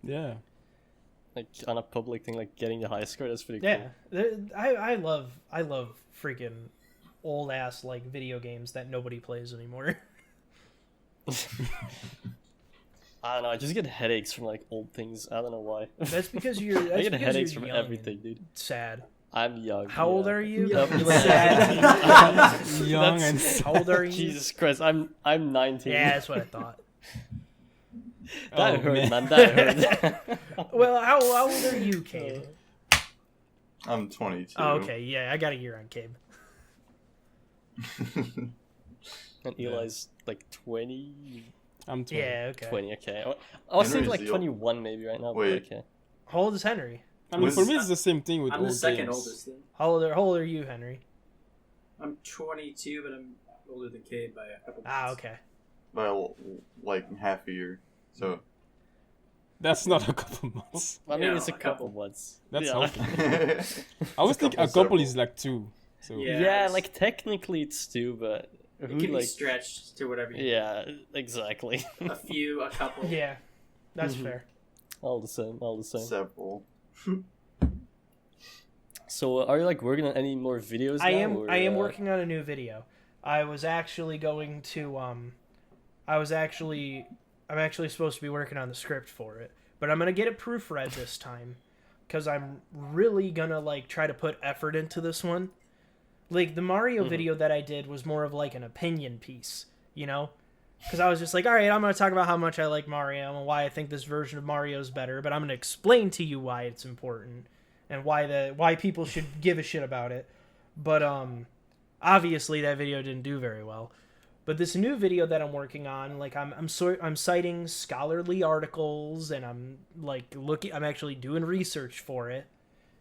Yeah. Like on a public thing, like getting the high score. That's pretty Yeah, cool. I love freaking old ass like video games that nobody plays anymore. I don't know. I just get headaches from like old things. I don't know why. That's because you're. That's I get because headaches you're from young everything, and dude. sad. I'm young. How old yeah. are you? Yep. You're like sad. Young That's- and How old are you? Jesus Christ, I'm 19. Yeah, that's what I thought. That Oh, hurt, man. man. That hurt. Well, how old are you, Cabe? I'm 22. Oh, okay, yeah, I got a year on Cabe. And Eli's like 20. I'm 20. Yeah, okay. 20, okay. I was thinking like Henry's the 21 maybe right now, Wait. but okay. How old is Henry? I mean, Was- for me, it's the same thing with I'm old the second games. oldest then. How old are you, Henry? I'm 22, but I'm older than Cabe by a couple months. Ah, okay. By like half a year. So That's not a couple months. I mean, Yeah, it's a a couple couple. months. That's yeah. healthy. yeah, I always think a couple couple several. is like 2. So Yeah. Yeah, it's- like technically it's 2, but It who can be like... stretched to whatever you Yeah, exactly. a few, a couple. Yeah, that's Mhm. fair. all the same, all the same. several. So are you like working on any more videos now? I am or, working on a new video. I was actually going to I'm actually supposed to be working on the script for it, but I'm gonna get it proofread this time, because I'm really gonna like try to put effort into this one. Like the Mario video that I did was more of like an opinion piece, you know, because I was just like, all right, I'm gonna talk about how much I like Mario and why I think this version of Mario is better, but I'm gonna explain to you why it's important and why people should give a shit about it. But obviously that video didn't do very well. But this new video that I'm working on, like I'm citing scholarly articles, and I'm actually doing research for it,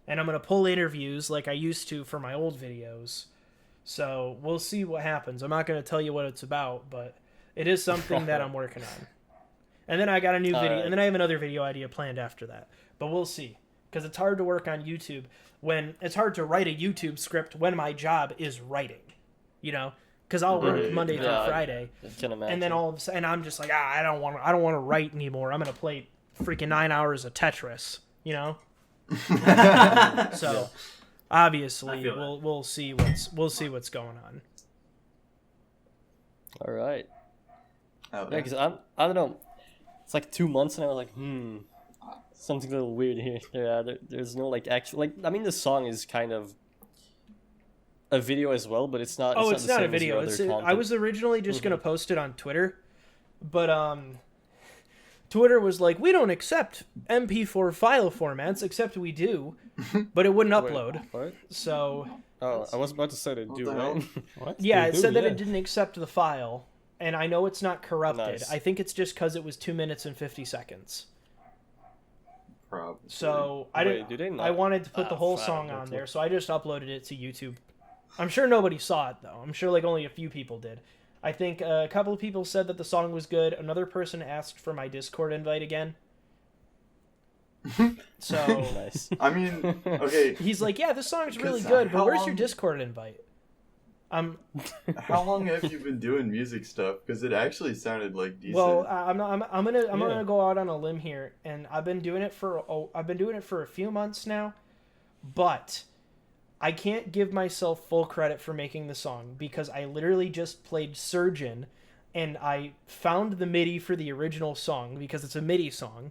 and I'm gonna pull interviews like I used to for my old videos. So we'll see what happens. I'm not gonna tell you what it's about, but it is something that I'm working on. And then I got a new video, Alright. and then I have another video idea planned after that. But we'll see, because it's hard to work on YouTube when it's hard to write a YouTube script when my job is writing, you know. Because I'll work Right. Monday through Yeah, Friday, I can imagine. and then all of a sudden I'm just like, I don't want to write anymore. I'm gonna play freaking 9 hours of Tetris, you know. So obviously I feel that. we'll see what's going on. All right. Oh, Yeah, because I don't know. It's like 2 months, and I was like, something a little weird here. There's no like actual like. I mean, the song is kind of a video as well, but it's not. Oh, it's it's the not a same as your video. other I content. was originally just gonna post it on Twitter, but Twitter was like, we don't accept MP4 file formats, except we do, but it wouldn't Wait, upload. what? So Oh, I was about to say they What do, the right? hell? What? yeah, They it do, said that yeah. it didn't accept the file, and I know it's not corrupted. Nice. I think it's just because it was 2 minutes and 50 seconds. Probably. So I Wait, didn't. do they not? I wanted to put the Ah, whole fuck, song that's on there, what- so I just uploaded it to YouTube. I'm sure nobody saw it though. I'm sure like only a few people did. I think a couple of people said that the song was good. Another person asked for my Discord invite again. So Nice. I mean, okay. he's like, "Yeah, this song's really Because, good, but how where's your long- Discord invite?" How long have you been doing music stuff? Because it actually sounded like decent. Well, I'm gonna Yeah. go out on a limb here, and I've been doing it for a few months now, but I can't give myself full credit for making the song because I literally just played Surgeon, and I found the MIDI for the original song because it's a MIDI song,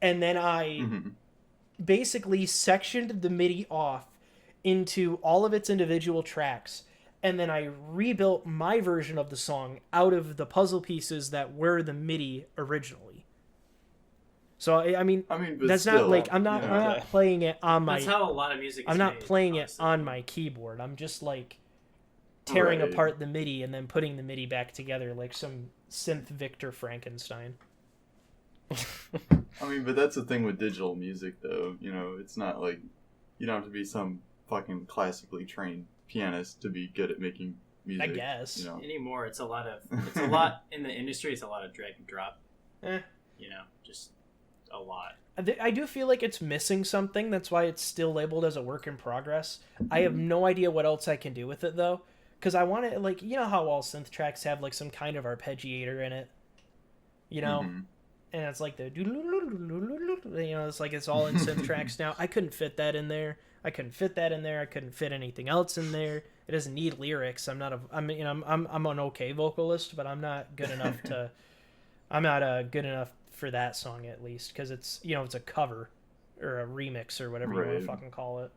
and then I Mhm. basically sectioned the MIDI off into all of its individual tracks, and then I rebuilt my version of the song out of the puzzle pieces that were the MIDI originally. So I mean, but that's still, not like I'm not you know. I'm not playing it on my That's how a lot of music is I'm not made, playing it honestly. on my keyboard. I'm just like tearing Right. apart the MIDI and then putting the MIDI back together like some synth Victor Frankenstein. I mean, but that's the thing with digital music, though. You know, it's not like you don't have to be some fucking classically trained pianist to be good at making music. I guess. You know. Anymore, it's a lot in the industry. It's a lot of drag and drop. Eh. You know, just a lot. I do feel like it's missing something. That's why it's still labeled as a work in progress. I have no idea what else I can do with it though, because I want to like you know how all synth tracks have like some kind of arpeggiator in it, you know, Mhm. and it's like the you know it's like it's all in synth tracks now. I couldn't fit that in there. I couldn't fit anything else in there. It doesn't need lyrics. I'm an okay vocalist, but I'm not good enough to. I'm not good enough for that song at least because it's it's a cover or a remix or whatever you want Right. to fucking call it.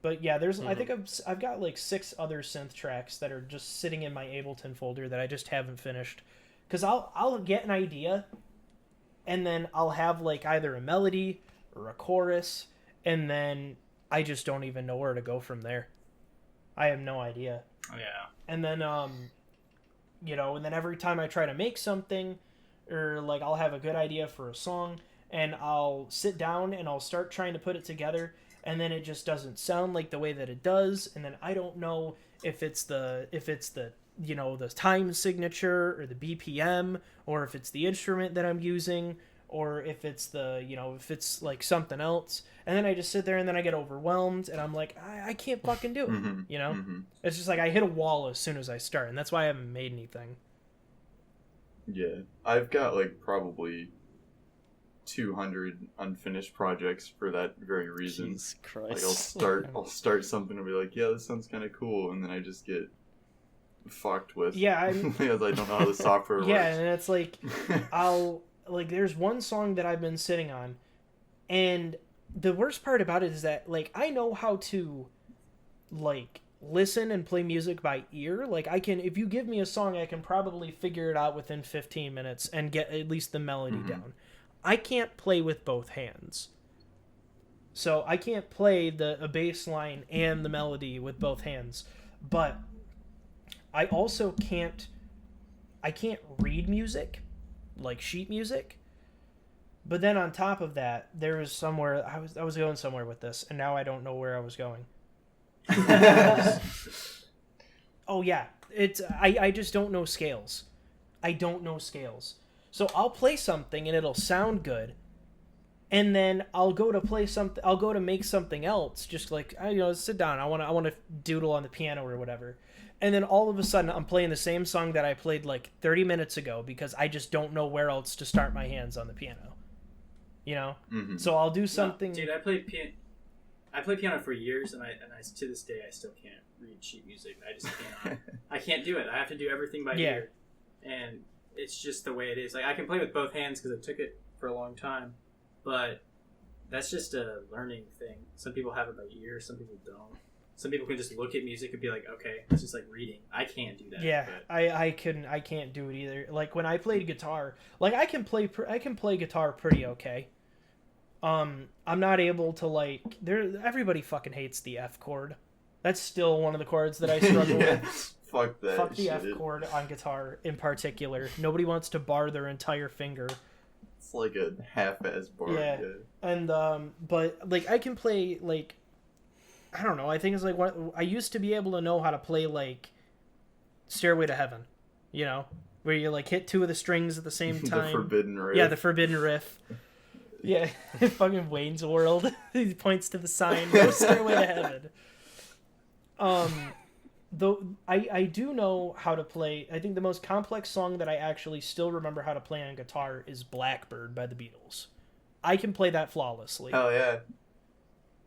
But yeah, there's I think I've got like 6 other synth tracks that are just sitting in my Ableton folder that I just haven't finished because I'll get an idea and then I'll have like either a melody or a chorus, and then I just don't even know where to go from there. I have no idea. Yeah. And then you know, and then every time I try to make something, or like I'll have a good idea for a song, and I'll sit down and I'll start trying to put it together, and then it just doesn't sound like the way that it does, and then I don't know if it's the you know, the time signature or the BPM, or if it's the instrument that I'm using, or if it's the, you know, if it's like something else. And then I just sit there and then I get overwhelmed and I'm like, I can't fucking do it. You know? It's just like I hit a wall as soon as I start, and that's why I haven't made anything. Yeah. I've got like probably 200 unfinished projects for that very reason. Jesus Christ. Like I'll start something and be like, yeah, this sounds kind of cool, and then I just get fucked with. Yeah, because I don't know how the software works. Yeah, and it's like there's one song that I've been sitting on, and the worst part about it is that like I know how to like listen and play music by ear. Like I can, if you give me a song, I can probably figure it out within 15 minutes and get at least the melody down. I can't play with both hands. So I can't play a bass line and the melody with both hands. But I also can't read music, like sheet music. But then on top of that, there was somewhere I was going somewhere with this, and now I don't know where I was going. Oh yeah, I just don't know scales. I don't know scales. So I'll play something and it'll sound good, and then I'll go to make something else, just like sit down. I want to doodle on the piano or whatever. And then all of a sudden I'm playing the same song that I played like 30 minutes ago because I just don't know where else to start my hands on the piano. You know? So I'll do something. No, dude, I played piano for years, and I to this day I still can't read sheet music. I just cannot. I can't do it. I have to do everything by ear, and it's just the way it is. Like I can play with both hands because I took it for a long time, but that's just a learning thing. Some people have it by ear, some people don't. Some people can just look at music and be like, okay, it's just like reading. I can't do that. Yeah, but I can't do it either. Like when I played guitar, like I can play guitar pretty okay. I'm not able to like everybody fucking hates the F chord. That's still one of the chords that I struggle with. Fuck that. Fuck the F chord on guitar in particular. Nobody wants to bar their entire finger. It's like a half-ass bar. Yeah. And but like I can play like, I don't know. I think it's like I used to be able to know how to play like Stairway to Heaven, you know, where you like hit two of the strings at the same time. The forbidden riff. Yeah, the forbidden riff. Yeah, fucking Wayne's World. He points to the sign, no Stairway to Heaven. Though I do know how to play. I think the most complex song that I actually still remember how to play on guitar is Blackbird by the Beatles. I can play that flawlessly. Hell yeah.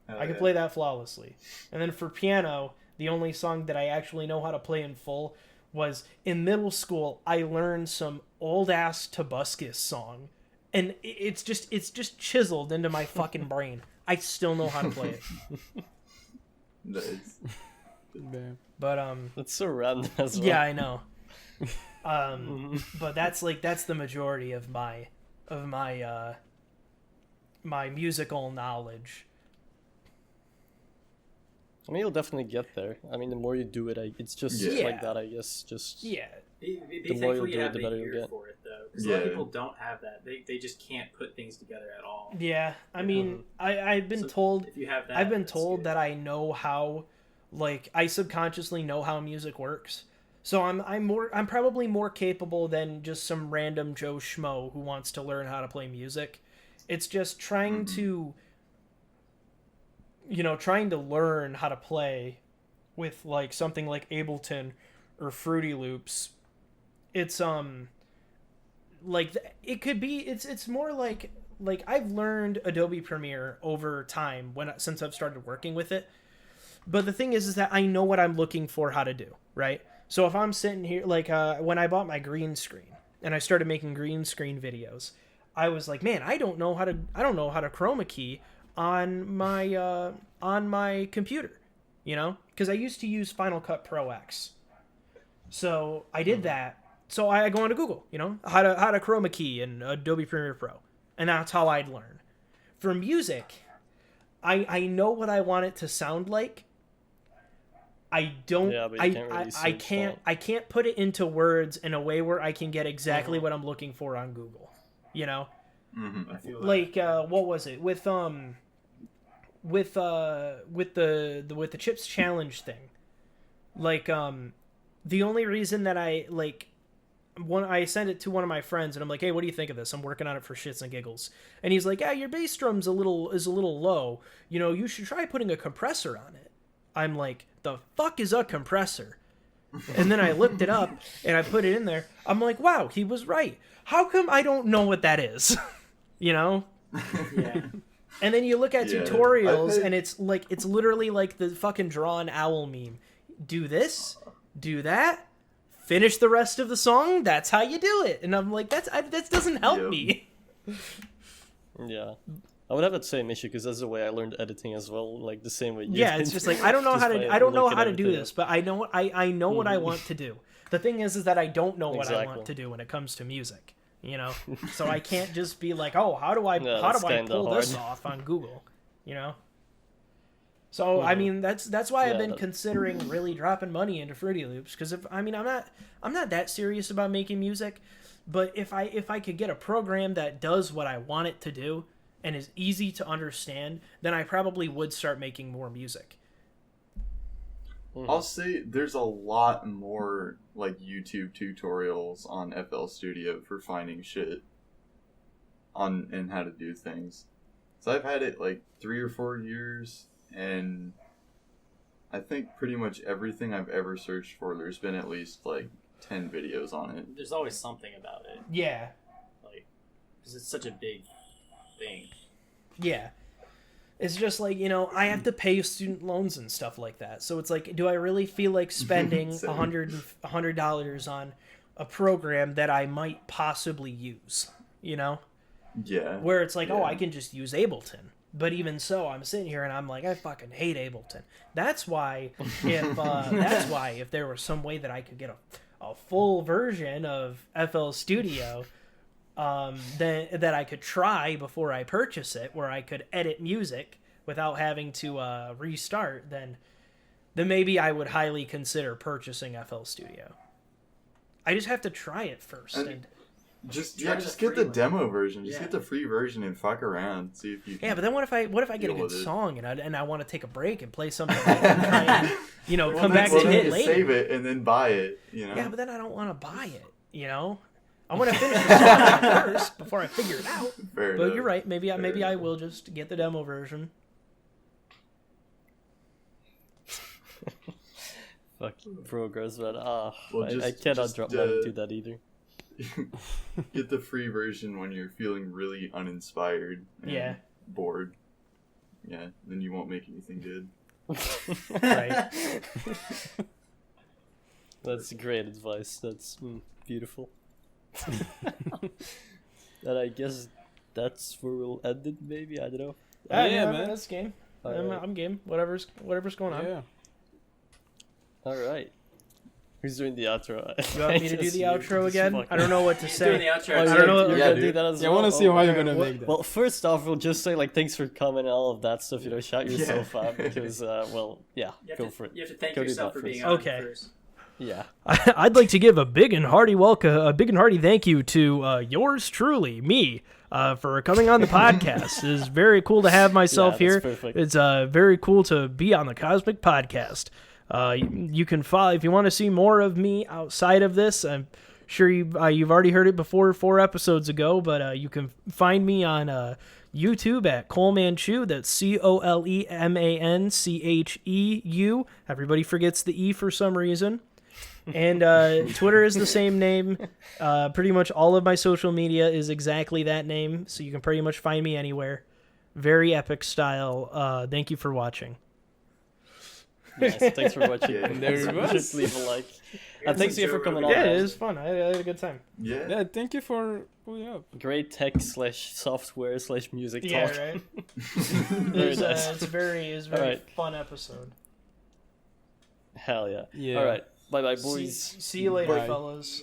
I can play that flawlessly. And then for piano, the only song that I actually know how to play in full was in middle school. I learned some old ass Tobuscus song, and it's just chiseled into my fucking brain. I still know how to play it. Nice. But that's so random as well. Yeah, I know. But that's the majority of my my musical knowledge. I mean, you'll definitely get there. I mean, the more you do it, it's just like that, I guess. Just the more you'll do it, the better you'll get. For it, though, because a lot of people don't have that. They just can't put things together at all. Yeah, I mean, I've been told. If you have that, I've been told that I know how, like, I subconsciously know how music works. So I'm probably more capable than just some random Joe Schmo who wants to learn how to play music. It's just trying to learn how to play with like something like Ableton or Fruity Loops. It's like it could be it's more like I've learned Adobe Premiere over time since I've started working with it. But the thing is that I know what I'm looking for how to do, right? So if I'm sitting here like when I bought my green screen and I started making green screen videos, I was like, man, I don't know how to chroma key on my computer, you know, because I used to use Final Cut Pro X. So I did that. So I go onto Google, you know, how to chroma key in Adobe Premiere Pro. and that's how I'd learn. For music, I know what I want it to sound like. I don't. Yeah, but you can't really I search can't. that. I can't put it into words in a way where I can get exactly what I'm looking for on Google. You know, I feel that. like what was it with the Chips Challenge thing? Like the only reason that I sent it to one of my friends and I'm like, hey, what do you think of this? I'm working on it for shits and giggles. And he's like, yeah, your bass drum's a little low. You know, you should try putting a compressor on it. I'm like, the fuck is a compressor? And then I looked it up and I put it in there. I'm like, wow, he was right. How come I don't know what that is? You know? Yeah. And then you look at Yeah. tutorials and it's literally like the fucking draw an owl meme. Do this, do that, finish the rest of the song, that's how you do it. And I'm like, that doesn't help Yep. me. Yeah. I would have that same issue because that's the way I learned editing as well, like the same way you Yeah, did. it's just like I don't know how Just to by I don't know looking how to do everything this, up. but I know what I know what I want to do. The thing is that I don't know what I Exactly. want to do when it comes to music, you know? So I can't just be like, "Oh, how do I Yeah, that's kinda pull this hard. off on Google?" You know? So I mean, that's why I've Yeah, been considering really dropping money into Fruity Loops because I'm not that serious about making music, but if I could get a program that does what I want it to do and is easy to understand, then I probably would start making more music. I'll say there's a lot more like YouTube tutorials on FL Studio for finding shit on and how to do things. So I've had it like 3 or 4 years, and I think pretty much everything I've ever searched for, there's been at least like 10 videos on it. There's always something about it, Yeah. like, because it's such a big thing. Yeah. It's just like, you know, I have to pay student loans and stuff like that. So it's like, do I really feel like spending Same. $100 on a program that I might possibly use, you know? Yeah. Where it's like, oh, Yeah. I can just use Ableton. But even so, I'm sitting here and I'm like, I fucking hate Ableton. That's why if there was some way that I could get a full version of FL Studio that I could try before I purchase it, where I could edit music without having to restart, then maybe I would highly consider purchasing FL Studio. I just have to try it first. And- And Just Try just the get the free one. demo version. Just Yeah. get the free version and fuck around. See if you can. yeah, but then what if I get a Deal good with it. song and I want to take a break and play something like and try and, you know, Well, come then- back well, to then it you later. Save it and then buy it. You know. Yeah, but then I don't want to buy it. You know, I want to finish the song first before I figure it out. Fair But enough. you're right. Maybe Fair I enough. will just get the demo version. Fuck progress, man. Well, I just- cannot just, drop money to that either. Get the free version when you're feeling really uninspired and Yeah. bored. Yeah, then you won't make anything good. Right. That's great advice. That's beautiful. And I guess that's where we'll end it. Maybe, I don't know. Yeah, no, man. That's game. Alright. I'm game. Whatever's going on. Yeah. All right. Who's doing the outro? You want me to do Guess the you. outro Just again? fucking- I don't know what to He's doing the say. outro. Oh, I you're don't know- You're Yeah, gonna dude. do that as Yeah, I well. want to see how you're okay, gonna what- make that. Well, first off, we'll just say like thanks for coming and all of that stuff. You know, shout yourself Yeah. out because, well, yeah, You have go to, for it. You have to thank Go do yourself that for being first. on Okay. first. Yeah. I'd like to give a big and hearty thank you to yours truly, me, for coming on the podcast. It is very cool to have myself Yeah, here. that's perfect. It's very cool to be on the Cosmik podcast. You can follow if you want to see more of me outside of this. I'm sure you've already heard it before 4 episodes ago, but you can find me on YouTube at Colemancheu. That's COLEMANCHEU. Everybody forgets the E for some reason. And Twitter is the same name. Pretty much all of my social media is exactly that name, so you can pretty much find me anywhere. Very epic style. Thank you for watching. Yes, thanks for watching. Yeah. And there it was. Just leave a like. got And thanks some again for Joe coming Rogan. on. Yeah, it man. is fun. I had a good time. Yeah. Yeah, thank you for pulling up. Great tech/software/music Yeah, talk. right. Very nice. It's a very Alright. fun episode. Hell yeah. Yeah. All right. Bye bye, boys. See you later, Bye. fellas.